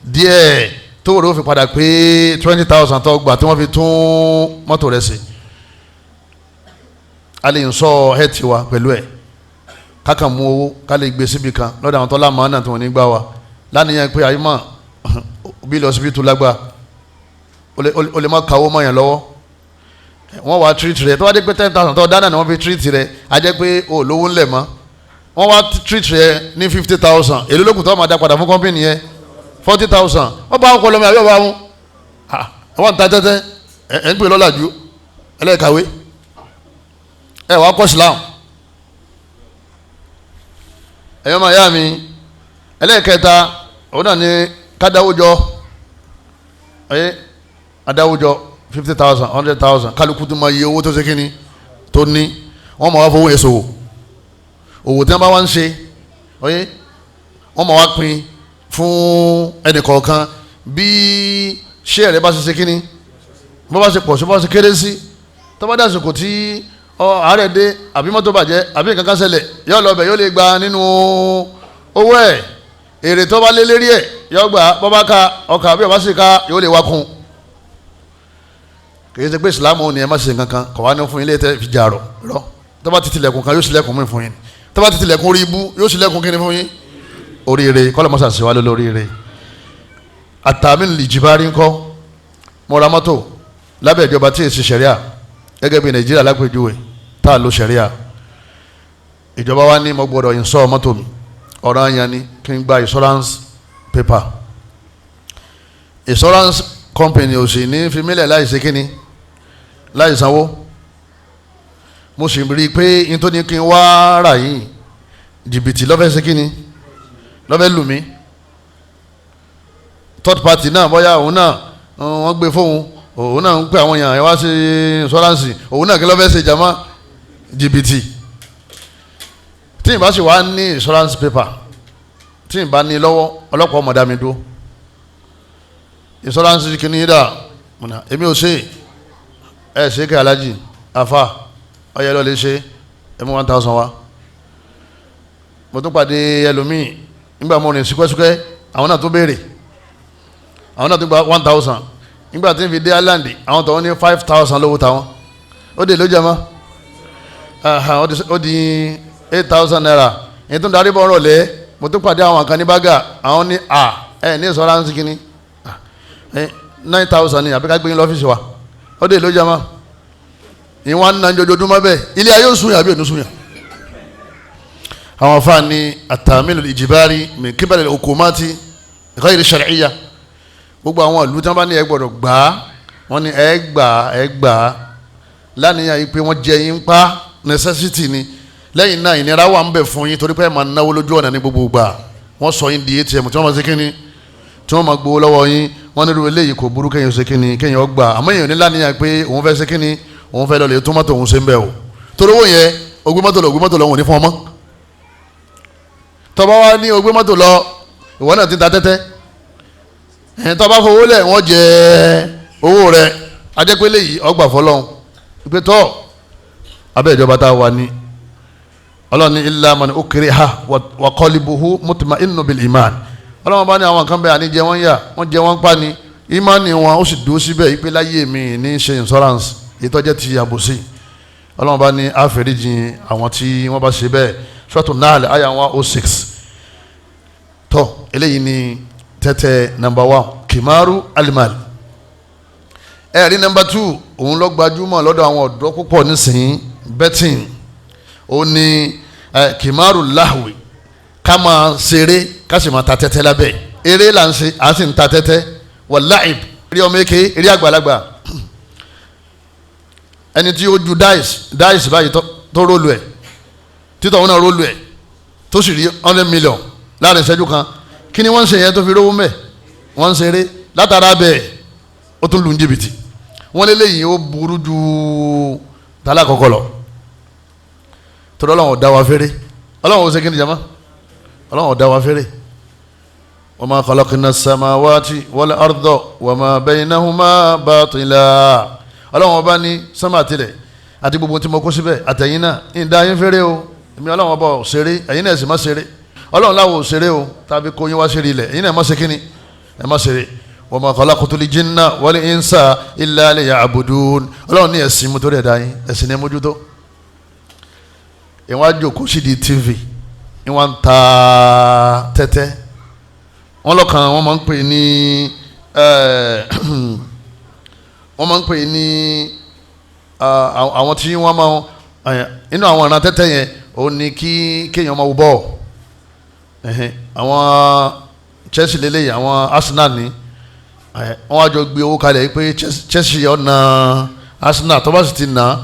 díẹ̀ tó rò ó fi padà pé 20,000 tó gbà tí wọ́n fi tún mọ́tò rẹ̀ sí a lè ń sọ ẹ̀ tiwa pẹ̀lú ẹ̀ kákan mú owó ká lè gbé síbi kan lọ́dọ̀ àwọn tó lámà náà tí wọ́n ní gbá wa lánìyàn pé àyè mọ̀ bí lọ síbi tó lágbá o lè má kàwó mọ́ yẹn lọ́wọ́ wọ́n wá treat rẹ̀ tó wá dé pé 10,000 tó dáná ni wọ́n fi treat rẹ̀ a jẹ́ pé o lówó ńlẹ̀ mọ́ wọ́n wá treat rẹ̀ ní 50,000 èlò lókùn tó máa dá padà fún company yẹn 40,000 wọ́n bá wọn kọ́ lọ́mọ àbí ọba wọn wọ́n ń ta tẹ́tẹ́ ẹ̀ ń pè lọ́làjú ẹlẹ́ẹ̀kàwé ẹ̀ wá kọ́ Islam ẹ̀yọ́ máa yá mi ẹlẹ́ẹ̀kẹta òun náà ni kádáwójọ adáwójọ 50,000 100,000 kálukú tó máa yẹ owó tó ṣe kíni tó ní wọ́n máa wá fowó yẹn ṣòwò òwò tí wọ́n bá wá ń ṣe wọ́n máa wá pín fún ẹnìkọ̀ọ̀kan bí ṣé rẹ̀ bá ṣe kíni bó bá ṣe pọ̀ sí bó bá ṣe kéré sí tó bá dàsìkò tí àárẹ̀ dé àbí mọ́tò bàjẹ́ àbí nǹkan kan ṣẹlẹ̀ yóò lọ bẹ̀ yóò lè gba nínú owó ẹ̀ èrè tó bá lé lérí ẹ̀ yóò gbà bọ́ bá ka ọkà àbí ọba sì ka yóò lè wá kún kì í ṣe pé ìsìlámù ni ẹ má ṣe nǹkan kan kọ̀ wá ní fún ilé tẹ́ fi jà rọ̀ tó bá ti tilẹ̀kùn kan yóò ṣílẹ̀kùn mí fún yín tó bá ti tilẹ̀kùn orí ibú yóò ṣílẹ̀kùn kíni fún yín oríire kọ́lọ̀ mọ́sà sí wa lé lóríire àtàmì lìjìbárí ńkọ́ mọ́ra mọ́tò lábẹ́ ìjọba tí èsì ṣẹ̀ríà gẹ́gẹ́ bí Nàìjíríà lápèjúwe tá a lo ṣẹ̀ríà ìjọba wa ní mo gbọ́dọ̀ ìsọ mọ́tò mi ọ̀rọ̀ àyàn ni kí n gba insurance paper insurance company ò sì ní fi mílẹ̀ láì ṣe kíni láì sanwó mo sì rí i pé n tó ní kí n wá rà yìí jìbìtì lọ́fẹ́ ṣe kíni lọ́fẹ́ lù mí third party náà bóyá òun náà wọ́n gbé fóun òun náà ń pè àwọn èèyàn ẹ wá sí insurance òun náà kí lọ́fẹ́ ṣe jama jìbìtì tí n bá sì wá ní insurance paper tí n bá ní lọ́wọ́ ọlọ́pàá ọmọdé mi dúró insurance kìíní yìí dà èmi ò ṣe ẹ ṣe kí alájì afa ọyẹ lọ lè ṣe ẹmú 1,000 wa mo tún pàdé ẹlòmíì nígbà mo rìn síkwẹ́síkwẹ́ àwọn náà tó béèrè àwọn náà tó gba 1,000 nígbà tí n fi dé island àwọn tó ní 5,000 lówó táwọn ó dé lójú ẹmọ ó di 8,000 naira èyí tó ń darí bọ́ rọ̀lẹ́ mo tún pàdé àwọn kan ní bága àwọn ní ẹ ní insurance kìíní 9,000 ní àbí ká gbé yín lọ́fíìsì wa ó dé ló jama ìwọ̀n ń na jọjọdúnmọ́ bẹ́ẹ̀ ilé ayé òsùn yàbí ònúsùn yà. àwọn afáà ní àtàmìlì ìjìbárí min kíbalẹ̀ hukumati ghayri shar'iyya gbogbo àwọn ìlú tí wọ́n bá ní ẹ gbọ́dọ̀ gbà á wọ́n ní ẹ gbà á lánìyàn yìí pé wọ́n jẹ yín pa necessity ni lẹ́yìn náà ìnira wà ń bẹ fún yín torí pé ẹ máa náwó lójú ọ̀nà ní gbogbo gbà wọ́n sọ yín di ATM tí wọ́n máa ṣe kíni tí wọ́n máa gbowó lọ́wọ́ yín wọ́n nílùú eléyìí kò burú kéèyàn ṣe kíni kéèyàn gbà àmọ́ èèyàn ní lánìyàn pé òun fẹ́ ṣe kíni òun fẹ́ lọ lè tó mọ́tò òun ṣe ń bẹ̀ o torí owó yẹn ogbé mọ́tò lọ òun ní fún ọmọ tọ́ba wa ní ogbé mọ́tò lọ ìwọ náà ti ta tẹ́tẹ́ tọ́ba fowó lẹ̀ wọ́n jẹ owó rẹ̀ ajẹ́pẹ́lẹ́ yìí ọgbà fọlọ́hún ìpè tọ́ abẹ́ ìjọba tá a wà ní ọlọ́ni illa man ukriha wa qalbuhu mutma'innun bil iman ọlọ́wọ́n bá ní àwọn kan bẹ́ẹ̀ àníjẹ wọ́n yà wọ́n jẹ wọ́n pa ni ìmánì wọn ó sì dúró síbẹ̀ ìpè láyé mi ní ṣe insurance ìtọ́jẹ́ ti àbòsí ọlọ́wọ́n bá ní àforíjìn àwọn tí wọ́n bá ṣe bẹ́ẹ̀ Suratu Nahl àyà 106 tọ́ eléyìí ni tẹ́tẹ́ number 1 kimaru alimal ẹ̀rí number 2 òun lọ gbajúmọ̀ lọ́dọ̀ àwọn ọ̀dọ́ púpọ̀ nísìnyí betting ó ní kimaru lahwi ká máa ṣeré ká sì máa ta tẹ́tẹ́ lábẹ́ eré là ń ṣe à ń sì ń ta tẹ́tẹ́ wal la'ib eré ọmọ eke eré àgbàlagbà ẹni tí ó ju dice báyìí tó rólu ẹ̀ títọ̀ wọn náà rólu ẹ̀ tó sì rí 100 million láàrin ìṣẹ́jú kan kí ni wọ́n ń ṣe yẹn tó fi rówó mẹ́ wọ́n ń ṣeré látara bẹ́ẹ̀ ó tún lu jìbìtì wọ́n lé léyìn ó burú ju tálá kọ́kọ́ lọ torí ọlọ́run ò dá wa fẹ́rẹ́ ọlọ́run ò ṣe kí ni jama ọlọ́run ò dá wa fẹ́rẹ́ wa ma khalaqna as-samawati wal arda wa ma baynahuma batila ọlọ́run ọba ní sánmà tilẹ̀ àti gbogbo tí mo kó síbẹ̀ àtẹ̀yìn náà ń da yín fẹ́rẹ́ o èmi ọlọ́run ọba ò ṣeré ẹ̀yin náà sì má ṣeré ọlọ́run láwo ò ṣeré o tàbí kó yín wá ṣeré ilẹ̀ ẹ̀yin náà má ṣe kíni ẹ̀ má ṣeré wa ma khalaqtul jinna wal insa illa liya'budun ọlọ́run ní ẹ̀sìn mú torí ẹ̀dá yín ẹ̀sìn ní mójútó ìwọ́n á jókòó sí di TV ìwọ́n ń ta tẹ́tẹ́ wọ́n lọ́kàn wọ́n máa ń pè ní àwọn tí wọ́n máa inú àwọn ọ̀ràn tẹ́tẹ́ yẹn ó ní kéèyàn máa wò bọ́ọ̀ àwọn Chelsea lélẹ́yìn àwọn Arsenal ní wọ́n wá jọ gbé owó kalẹ̀ pé Chelsea ọ̀nà Arsenal tó bá sì ti nà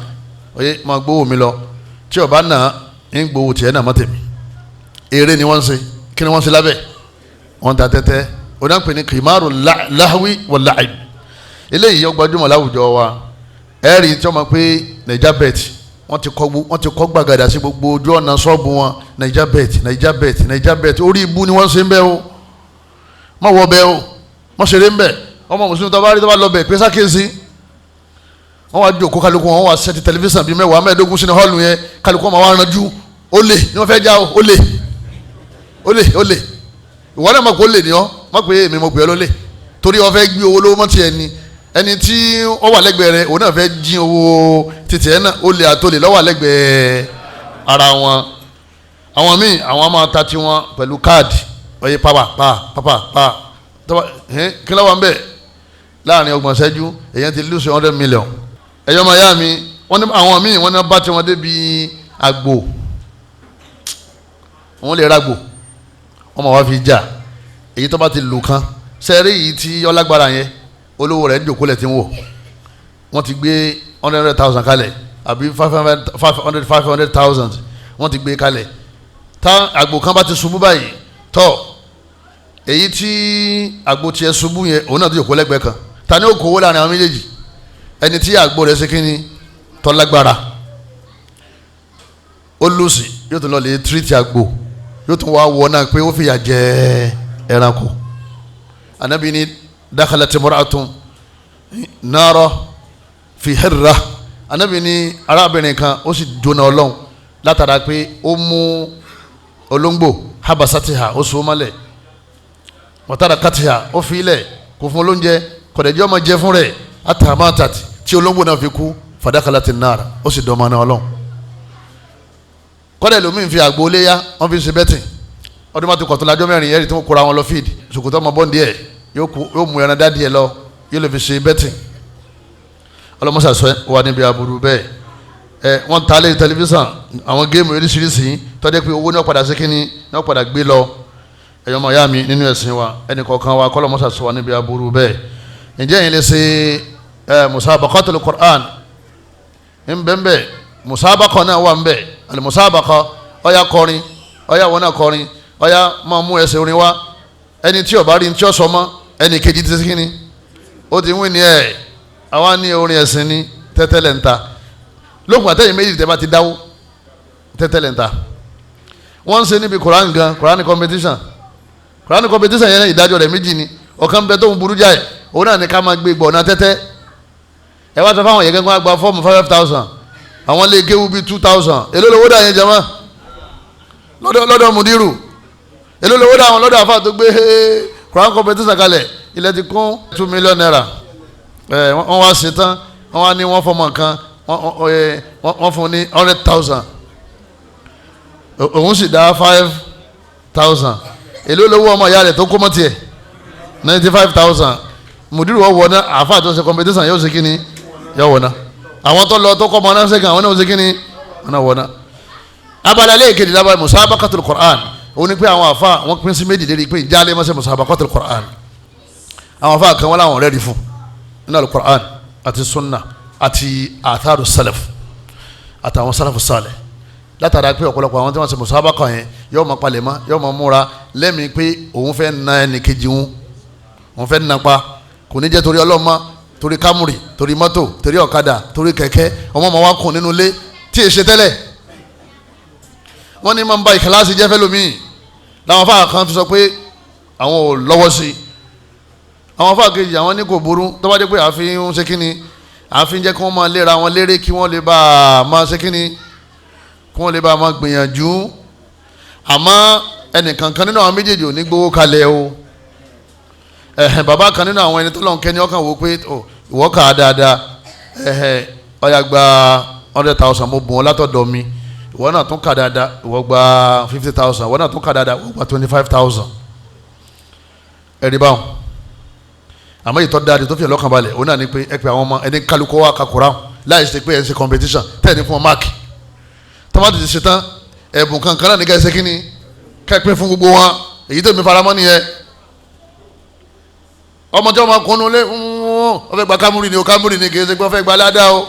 oyè máa gbówó mi lọ tí ọba náà ń gbowó tiẹ̀ náà mọ́tẹ̀mí eré ni wọ́n ń ṣe kí ni wọ́n ń ṣe lábẹ́ wọ́n ta tẹ́tẹ́ onáńpẹ̀ ní kìmáàrù láhùí wal la'ib eléyìí yọ gbajúmọ̀ láwùjọ wa ẹ̀rí tí wọ́n mọ̀ pé NaijaBet wọ́n ti kọ́ gbàgàdà sí gbogbo ojú ọ̀nà ṣọ́ọ̀bù wọn NaijaBet orí ibú ni wọ́n ṣe ń bẹ́ o má wọ bẹ́ o má ṣeré ń bẹ́ ọmọ mùsùlùmí tó bá rí tó bá lọ bẹ̀ pé sákèsí wọ́n wá jókòó kálukú wọn wá sẹ́tì tẹlifíṣàn bíi 10 15 sínú họ́ọ̀lù yẹn kálukú wọn wá ranjú ó lè ní wọ́n fẹ́ já ó lè ìwọ náà mọ̀ pé ó lè ní ọ́ mọ̀ pé èmi mo pè ọ́ ló lè torí wọ́n fẹ́ gbé owó lówó mọ́tì ẹni tí ó wà lẹ́gbẹ̀ẹ́ rẹ̀ òun náà fẹ́ jí owó títì ẹ̀ náà ó lè àtòlè lọ́wọ́ lẹ́gbẹ̀ẹ́ ara wọn àwọn míì àwọn máa ta tiwọn pẹ̀lú káàdì ọyẹ pàpà kí ló wà ń bẹ̀ láàrin 30 ṣẹ́jú èyàn ti lose 100 million ẹ̀yọ́ máa yá mi wọ́n ní àwọn míì wọ́n ní bá tiwọn débi àgbò wọ́n lè ragbò wọ́n máa wá fi jà èyí tó bá ti lù kan sẹ́rí yìí tí ọlágbára yẹn olówó rẹ̀ ń jòkó lẹ̀ tí ń wò wọ́n ti gbé 100,000 kalẹ̀ àbí 500,000 wọ́n ti gbé kalẹ̀ tá àgbò kan bá ti ṣubú báyìí tọ́ èyí tí àgbò tiẹ̀ ṣubú yẹn òun náà ti jòkó lẹ́gbẹ̀ẹ́ kan ta ni ó kówó láàrin àwọn méjèèjì ẹni tí àgbò rẹ̀ ṣe kí ni tọ́lágbára ó lùsì yóò tún lọ lè tírìtì àgbò yóò tún wá wọ náà pé ó fìyà jẹ ẹranko anabi ni dakhalat imra'atun nara fi hirra anabi ni arábìnrin kan ó sì jóná ọlọ́run látara pé ó mú olóńgbò habasatiha ó so mọ́lẹ̀ watarakatiha ó fi ilẹ̀ kò fún olóúnjẹ kọ̀dẹ̀jọ́ ọmọ jẹ fún rẹ̀ atamatati tí olóńgbò náà fi kú fadakhalat an-nar ó sì dọ̀mọ́ náà ọlọ́run kọ́dẹ̀ lómi fi àgbo léyà wọ́n fi ń ṣe bẹ́tìn ọdún máa ti kọ̀tún lájọ́ mẹ́rin ẹ̀rí tí wọ́n kóra wọn lọ fíìdì ṣòkòtò ọmọ bọ́ǹdì ẹ̀ yóò mú ẹran dádì ẹ̀ lọ yóò lè fi ṣe bẹ́tì ọlọ́mọṣà sọ wà níbi aburú bẹ́ẹ̀ wọ́n ta lé tẹlifíṣàn àwọn géèmù oríṣiríṣi tọ́jú pé owó ní ọ̀padà sí kínní ní ọ̀padà gbé lọ ẹ̀yọ́ ọmọ ìyá mi nínú ẹ̀sìn wa ẹnì kọ̀ọ̀kan wa kọ́lọ́mọṣà sọ wà níbi aburú bẹ́ẹ̀ ǹjẹ́ yẹn lè ṣe musabaqatul Qur'an nbẹ́nbẹ́ musabaqah náà wà nbẹ́ al-musabaqah ọ̀yà kọrin ọ̀yà wọn náà kọrin ọ̀yà máa mú ẹsẹ̀ orin wá ẹni tí ó bá rí ní tí ó sọ mọ́ ẹni kejì ti sẹ́kìnni ó ti wí ni àwa ní orin ẹ̀sìn ní tẹ́tẹ́lẹ̀ ń ta lókun àtẹ̀yìn méjì tẹ́ bá ti dáwó tẹ́tẹ́lẹ̀ ń ta wọ́n ń ṣe níbi Quran gan Quran competition yẹn ìdájọ́ rẹ̀ méjì ni ọ̀kan bẹ tó ń burú jáì òun náà ní ká máa gbé gbọ̀nà tẹ́tẹ́ ẹ wá sọ fáwọn yẹn gẹ́gẹ́ gba fọ́ọ̀mù 5,000 àwọn lè géwu bíi 2,000 èló lówó dà yẹn jẹ́ mọ́ lọ́dọ̀ mùdírù èló lówó dà àwọn lọ́dọ̀ àfáà tó gbé Quran competition kalẹ̀ ilẹ̀ ti kún 2 million naira wọ́n wá ṣe tán wọ́n wá ní wọ́n fọmọ kan wọ́n fún ní 100,000 òun sì dá 5,000 èló lówó ọmọ ìyá rẹ̀ tó kó mọ́ tiẹ̀ 95,000 mùdírù wọ́n wọ̀ ná àfáà tó ṣe competition yóò ṣe kíni yóò wọ̀ ná àwọn tó lọ tó kọ́ ọmọ náà ṣe kàn àwọn náà ṣe kíni wọn náà wọ̀ ná. abala lẹ́ẹ̀kejì lábàá musabaqatul Qur'an òun ni pé àwọn àfáà wọ́n pín sí méjì lérí pé ìjà alẹ́ mọ́sẹ̀ musabaqatul Qur'an àwọn àfáà kan wọ́n láwọn rẹ́ẹ̀dì fún nínú al-Qur'an àti sunna àti atharu salaf àtàwọn salafu salih látara pé ọ̀pọ̀lọpọ̀ àwọn tí wọ́n ṣe musabaqa yẹn yóò máa palẹ̀ mọ́ yóò máa múra lẹ́mìí pé òun fẹ́ na ẹnì kejì òun fẹ́ napa kò ní jẹ́ torí ọlọ́mọ torí kámúrì torí mọ́tò torí ọ̀kadà torí kẹ̀kẹ́ ọmọ ọmọ wa kùn nínú ilé tí èsè tẹ́lẹ̀ wọ́n ní máa ń ba ìkàlásì jẹ́ fẹ́ lómi làwọn afáà kan fi sọ pé àwọn ò lọ́wọ́ sí i àwọn afáà kejì àwọn ní kò burú tó bá dé pé àfihàn ṣe kíni àfihàn jẹ́ kí wọ́n máa léra wọn léré kí wọ́n lè bá a máa ṣe kíni kí wọ́n lè bá a máa gbìyànjú àmọ́ ẹnìkankan nínú àwọn méjèèjì ò ní gbowó kalẹ̀ o bàbá kan nínú àwọn ẹni tó lọ́n kẹ́ni ọkàn wò pé ìwọ kà á dáadáa ọ̀yà gba 100,000 mo bùn ọ́ látọ̀dọ̀ mi ìwọ náà tún kà dáadáa ìwọ gba 50,000 ìwọ náà tún kà dáadáa ìwọ gba 25,000 ẹ̀rí báwọn àmọ́ ìtọ́ dáadé tó fi ẹ̀ lọ́kàn balẹ̀ òun náà ni pé ẹ pé àwọn ọmọ ẹni kálukọ́ wa kakura láì ṣe pé ẹ ń ṣe competition tẹ́ẹ̀ni fún wọn máàkì tọ́mátì ti ṣe tán ẹ̀bùn kankan náà ní ká ẹ ṣe kí ni ká ẹ pín fún gbogbo wọn èyí tó mi faramọ́ nìyẹn ọmọ tí wọn máa kunu lé wọn fẹ́ gba kámúrì ni o kámúrì ni kì í ṣe pé wọn fẹ́ gba ládàá o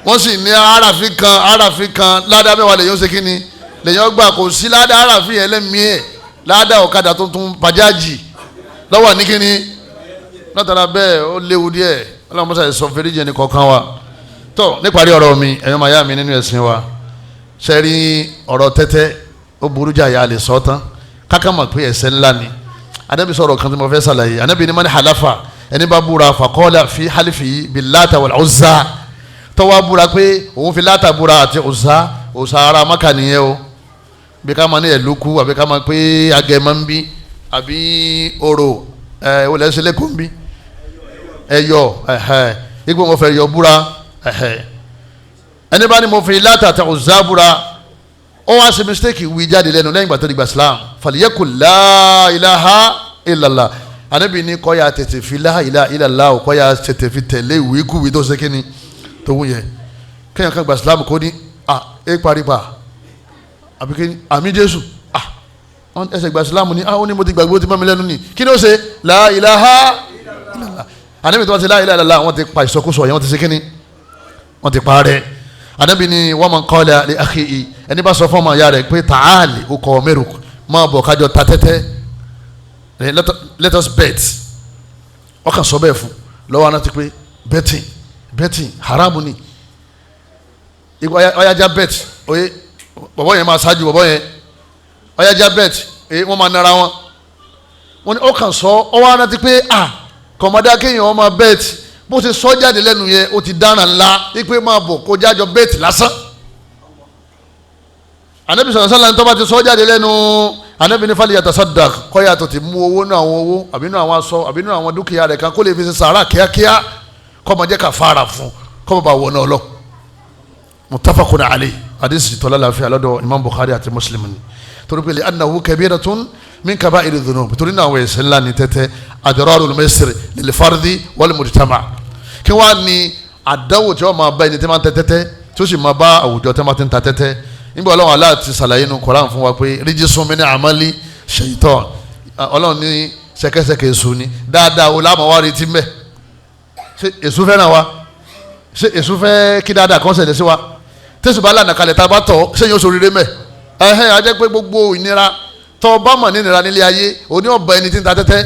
wọ́n sì ní àràfin kan ládàá mẹ́wàá lèyàn ṣe kí ni lèyàn gbà kò sí ládàá àràfin yẹn lẹ́mìí ẹ̀ ládàá ọ̀kadà tuntun bàjáàjì lọ́wọ́ ní kí ni látara bẹ́ẹ̀ ó léwu díẹ̀ ọlọ́run mọ́sá ìsọ fèrèjì ẹni kọ̀ọ̀kan wa tó níparí ọ̀rọ̀ mi ẹ̀yọ́ màá yá mi nínú ẹ̀sìn wa ṣe rí ọ̀rọ̀ tẹ́tẹ́ ó burú jà yà á lè sọ tán káká mọ̀ pé ẹ̀ṣẹ̀ ńlá ni anabi sọ̀rọ̀ kan tí mo fẹ́ ṣàlàyé anabi ni mani halafa ẹni bá búra faqala fi halifi billata wal uzza tọ́wọ́ búra pé òun fi láta búra àti uzza ara maka nìyẹn o bí ká máa ní ẹ̀lúkú àbí ká máa pé agẹmọ ń bí àbí oro ìwọlẹ̀ ṣẹlẹ̀ kò ń bí ẹyọ ipò mo fẹ́ yọ búra ẹni bá ní mo fi láta àti uzza búra ó wá ṣe mistake wí jáde lẹ́nu lẹ́yìn ìgbà tó di gba Islam faliyakul la ilaha illallah anabi ní kọ́ ya tètè fi la ilaha illallah o kọ́ ya tètè fi tẹ̀lé ìwíkúwí tó ṣe kíni tó wù yẹ kéèyàn kan gba Islam kó ní paripa àbí kí àmì Jésù wọ́n ẹsẹ̀ gba Islam ní ó ní mo ti gbàgbé ó ti mọ́ mi lẹ́nu ní kí ni ó ṣe la ilaha illallah anabi tó wá ṣe la ilaha illallah wọ́n ti pa ìsọkúsọ yẹn wọ́n ti ṣe kíni wọ́n ti pa rẹ̀ anabi ni wa man qala li akhihi ẹni bá sọ fún ọmọ ya rẹ̀ pé ta'ali ukọ̀ mẹ́rù máa bọ̀ kájọ ta tẹ́tẹ́ let us bet ọkàn sọ bẹ́ẹ̀ fún lọ́wọ́ aná ti pé betting haramu ni ọyájá bet oye bọ̀bọ̀ yẹn máa ṣáájú bọ̀bọ̀ yẹn ọyájá bet wọ́n máa nara wọn wọ́n ní ọkàn sọ ọwọ́ aná ti pé kọ̀mọ́dá kéèyàn ọmọ bet bó ti sọ jáde lẹ́nu yẹn ó ti dáná ńlá wípé máa bọ̀ kó jájọ bet lásán anabi sọ̀rọ̀ sọ́la ní tọ́ba ti sọ jáde lẹ́nu anabi ní fali yatasaddaq kọ́ya tó ti mú owó náà àwọn owó àbí náà àwọn aṣọ àbí náà àwọn dúkìá rẹ̀ kan kó lè fi ṣe sàárà kíákíá kọ́ máa jẹ́ ká fara fún kọ́ máa bá wọ̀ náà lọ. muttafaqun alayhi hadisi tọ́lá láàfin alọ́dọ̀ imam Bukhari àti Muslim ni torí pé annahu kabiratun min kaba'iri dhunub torí náà àwọn ẹ̀ṣẹ̀ ńlá ni tẹ́tẹ́ adrarul maisir lil fardi wal mujtama kí wàá ní àdánwò tí wọ́n máa bá ẹni tí wọ́n máa ń ta tẹ́tẹ́ tí ó sì máa bá àwùjọ tí wọ́n máa ti ń ta tẹ́tẹ́ nígbà Ọlọ́run Allah ti ṣàlàyé nínú Qur'an fún wa pé rijsun min amali shaitan Ọlọ́run ní sẹ́kẹ́sẹ́kẹ́ èṣù ni dáadáa wo láàmú wa retí mbẹ́ ṣé èṣù fẹ́ràn wa ṣé èṣù fẹ́ kí dáadáa kan ṣẹlẹ̀ sí wa tẹ̀sùn bá lànà kalẹ̀ tá a bá tọ̀ ṣé yóò ṣoríire mẹ́ ajẹ́ pé gbogbo ìnira tọ́ bá mọ̀ ní ìnira nílé ayé òní ọ̀bẹ ẹni tí ń ta tẹ́tẹ́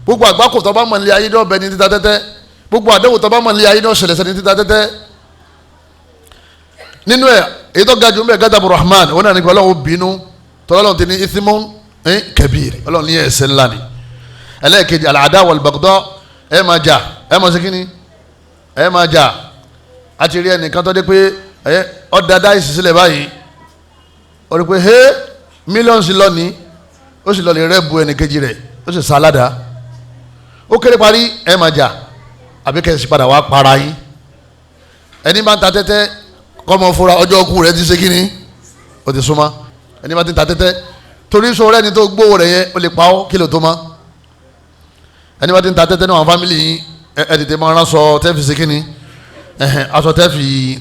gbogbo àgbákò tọ́ bá mọ̀ nílé ayé ní ọ̀bẹ ẹni tí ń ta tẹ́tẹ́ gbogbo àdéhùn tọ́ bá mọ̀ nílé ayé ní ọ̀ṣẹ̀lẹ̀ sẹ́ni tí ń ta tẹ́tẹ́ nínú ẹ̀ èyí tó ga jù ń bẹ̀ gádàbù rahman òun náà ní Ọlọ́run bínú tọ́lọ́run ti ní ithimun kabir Ọlọ́run ní ẹ̀ṣẹ̀ ńlá ni ẹlẹ́ẹ̀kejì al-adawa wal-baghdha ẹ máa jà ẹ máa ṣe kíni ẹ máa jà a ti rí ẹnìkan tó dé pé ọ dada ìsísílẹ̀ báyìí ó rí pé mílíọ̀nù sí lọ́ni ó sì lọ́ọ́ lè rẹ́ bu ẹnìkejì rẹ̀ ó sì sá aládàá ó kéré parí ẹ máa jà àbí kẹ́sì padà wá para yín ẹni máa ń ta tẹ́tẹ́ kọ́mọ fúra ọjọ́ ọkù rẹ̀ ti ṣe kíni ó ti súnmọ́ ẹni máa ti ta tẹ́tẹ́ torí sọ rẹ́ni tó gbówó rẹ̀ yẹn ó lè pa ọ́ kí ló tó mọ́ ẹni máa ti ta tẹ́tẹ́ náà àwọn fámìlì yín ẹ tètè máa rán sọ tẹ́fì ṣe kíni aṣọ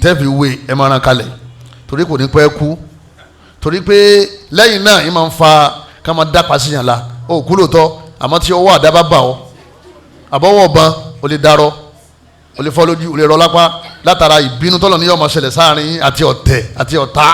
tẹ́fì wé ẹ máa rán kalẹ̀ torí kò ní pẹ́ kú torí pé lẹ́yìn náà yín máa ń fa ká máa dápa sí yàn la ó kú lóòótọ́ àmọ́ tí ọwọ́ àdá bá bà ọ́ àbọ̀wọ̀ ọ̀bọ̀n ó lè darọ́ ó lè fọ́ lójú ó lè rọ lápá látara ìbínú tọ́lọ̀ ní yóò máa ṣẹlẹ̀ sáàrin àti ọ̀tẹ̀ àti ọ̀tá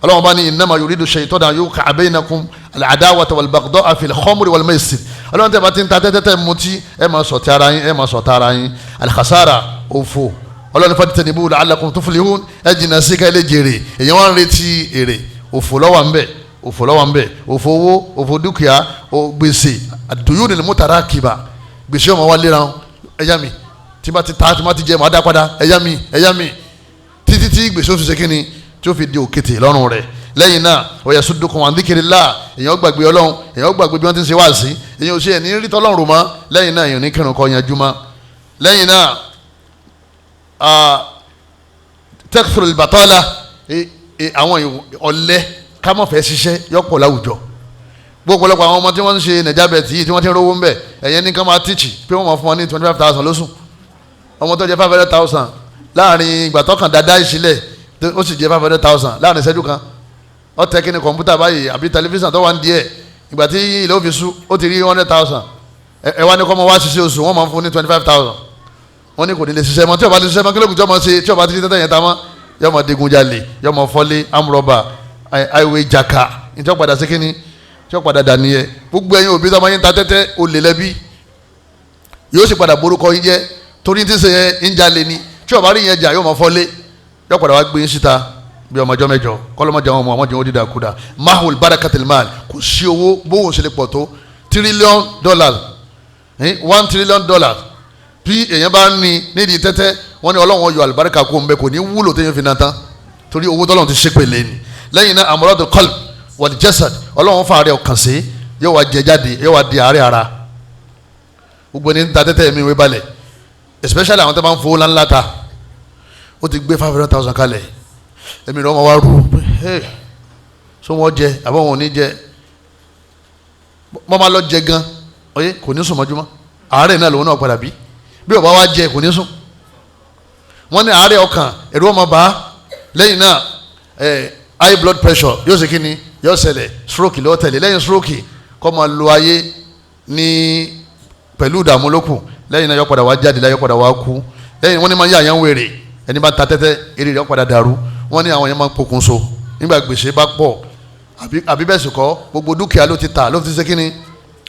Ọlọ́run bá ní innama yuridu shaytanu an yuqi'a bainakum al-adawata wal-baghdha'a fil khamri wal-maisir Ọlọ́run tẹ́ bá ti ń ta tẹ́tẹ́ mutí ẹ máa sọ̀tẹ̀ ara yín ẹ máa sọ̀tẹ̀ ara yín al-khasara òfò Ọlọ́run fajtanibuhu la'allakum tuflihun ẹ jìnnà sí ká ẹ lè jèrè èèyàn wá ń retí èrè òfò lọ́wọ́ ń bẹ̀ òfò owó òfò dúkìá gbèsè ad-duyunil mutarakiba gbèsè ọmọ wa léra ẹ̀yà mi tí bá ti ta tí bá ti jẹ màá dá padà ẹ̀yà mi títí tí gbèsè ó fi ṣe kíni tí ó fi di òkété lọ́rùn rẹ̀ lẹ́yìn náà wa yasuddukum an dhikrillah èèyàn gbàgbé Ọlọ́run èèyàn gbàgbé bí wọ́n ti ń ṣe wá sí èèyàn ò ṣe ẹ̀ ní rí tọ́lọ́run mọ́ lẹ́yìn náà èèyàn ní kírun kọ́ yanjú mọ́ lẹ́yìn náà takthuru al-batala àwọn ọ̀lẹ kámọ̀fẹ́ ṣiṣẹ́ yọ̀pọ̀ láwùjọ gbogbo ọ̀pọ̀lọpọ̀ àwọn ọmọ tí wọ́n ń ṣe nàìjábẹ̀tì yìí tí wọ́n ti ń rówó ń bẹ̀ ẹ̀yẹn ní ká máa tíìchì pé wọ́n máa fún wọn ní 25,000 lóṣù ọmọ tó jẹ́ 500,000 láàrin ìgbà tọkàn dáadáa ìṣílẹ̀ ó sì jẹ́ 500,000 láàrin ìṣẹ́jú kan ó tẹ kíni kọ̀ǹpútà báyìí àbí tẹlifíṣàn tó wà ń díẹ̀ ìgbà tí ilé òfìsú ó ti rí 100,000 ẹ wá ní kọ́ mọ wá ṣiṣẹ́ oṣù wọ́n máa fún ní 25,000 wọ́n ní kò ní lè ṣiṣẹ́ mọ́ tí ó bá ti ṣiṣẹ́ mọ́ kí lóògùn tí ó máa ṣe tí ó bá ti tẹ́tẹ́ yẹn ta mọ́ yọ máa digun jalè yọ máa fọ́lé amúrọ̀bà àìwé jaka ní tí ó padà sí kíni tí ó padà dà nìyẹn gbogbo ẹ̀yin òbí tó máa ń ta tẹ́tẹ́ olè lẹ́bí yóò sì padà borúkọ yín jẹ́ torí tí ń ṣe yẹn ń jalè ni tí ó bá rí yẹn jà yóò máa fọ́lé yóò padà wá gbé yín síta bí ọmọjọ́ mẹ́jọ kọ́lọ́mọjà wọn mọ̀ àwọn jẹun ó dídà kúdà mahul barakatil mal kò sí owó bówó ṣe lè pọ̀ tó $1 trillion $1 trillion bí èèyàn bá ní nídìí tẹ́tẹ́ wọ́n ní Ọlọ́run yọ àlùbáríkà kó ń bẹ kò ní wúlò téèyàn fi náà tán torí owó tọ́lọ́run ti ṣépè lé ní lẹ́yìn náà amradul qalb wal jasad Ọlọ́run fa àárẹ̀ ọkàn sí yóò wá jẹ jáde yóò wá di àárẹ̀ ara gbogbo ní ta tẹ́tẹ́ mi wé balẹ̀ especially àwọn tó máa ń fowó ńláńlá ta ó ti gbé 500,000 kalẹ̀ èmi rẹ̀ wọ́n wá rú so wọ́n jẹ àbọ̀ wọn ò ní jẹ wọ́n máa lọ jẹ gan oyè kò ní sùn mọ́júmọ́ àárẹ̀ náà lòun náà padà bí ọba wa jẹ kò ní sùn wọ́n ní àárẹ̀ ọkàn ẹ̀rù ọmọ bá lẹ́yìn náà high blood pressure yóò ṣe kíni yóò ṣẹlẹ̀ stroke lọ́wọ́ tẹ̀lé lẹ́yìn stroke kọ́ máa lo ayé ní pẹ̀lú ìdààmú lókù lẹ́yìn náà yóò padà wá jáde láyọ̀ padà wá kú lẹ́yìn wọ́n ní máa ń yá àyàn wèrè ẹni bá ta tẹ́tẹ́ eré rẹ̀ padà dàrú wọ́n ní àwọn yẹn máa ń pokùnso nígbà gbèsè bá pọ̀ àbí bẹ́ẹ̀ sì kọ́ gbogbo dúkìá ló ti ta ló ti ṣe kíni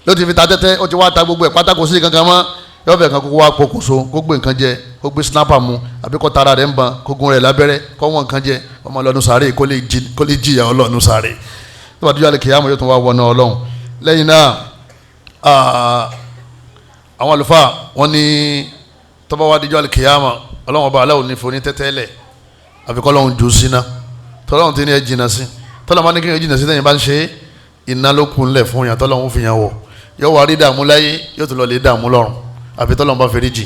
ló ti fi ta tẹ́tẹ́ ó ti wá ta gbogbo ẹ̀ pátákó sí kankan mọ́ yóò fẹ́ kan kókó wá pokùnso kó gbé nǹkan jẹ kó gbé snapper mu àbí kó tara rẹ̀ ń ban kó gun rẹ̀ lábẹ́rẹ́ kó wọ́n nǹkan jẹ ọmọ ọlọ́nu sàárè kó lè jìyà ọlọ́nu sàárè tó bá dúdú alẹ́ kìyàmù yóò tún wá wọná ọlọ́run lẹ́yìn náà àwọn àlùfáà wọ́n ní tó bá wá díjọ́ alẹ́ kìyàmù ọlọ́run ọba aláwọ̀ ní foni tẹ́tẹ́lẹ̀ àfikọ́ ọlọ́run jù síná tọ́lọ́run ti ní ẹ jìnnà sí tọ́lọ́run máa ní kí ẹ jìnnà sí tẹ́yìn bá ń ṣe iná ló kun lẹ̀ fún yàn tọ́lọ́run fi yàn wọ̀ yóò wá rí dààmú láyé yóò tún lọ lè dààmú lọ́run àfi tọ́lọ́run bá fèrè jì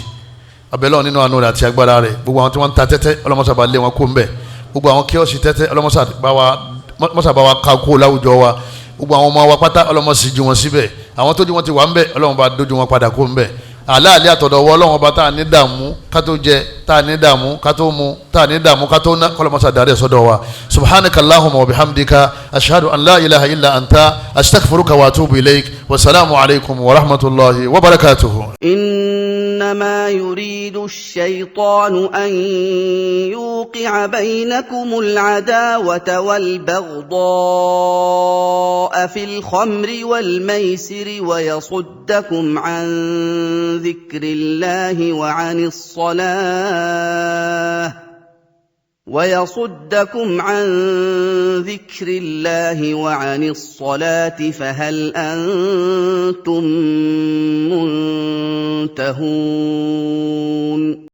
abẹ́lẹ́ nínú àánú rẹ̀ àti agbára rẹ̀ gbogbo àwọn tí wọ́n ń ta tẹ́tẹ́ ọlọ́mọṣà bá lé wọn kó ń bẹ̀ gbogbo àwọn kíọ́sì tẹ́tẹ́ ọlọ́mọṣà bá wa ká kó láwùjọ wa gbogbo àwọn ọmọ wa pátá ọlọ́mọṣì jí wọn síbẹ̀ àwọn tójú wọn ti wà ń bẹ̀ ọlọ́run bá dójú wọn padà kó ń bẹ̀ aláàlẹ́ àtọ̀dọ̀ wọ ọlọ́run ọba tá a ní dààmú ká tó jẹ tá a ní dààmú ká tó mu tá a ní dààmú ká tó ná kọ́lọ́mọ́sá darí sọ́dọ̀ wa subhanaka allahumma wa bihamdika ashhadu an la ilaha illa anta astaghfiruka wa atubu ilayk wa salaamu alaykum wa rahmatulahi wa barakatuhu. إنما يريد الشيطان أن يوقع بينكم العداوة والبغضاء في الخمر والميسر ويصدكم عن ذكر الله وعن الصلاة فهل أنتم منتهون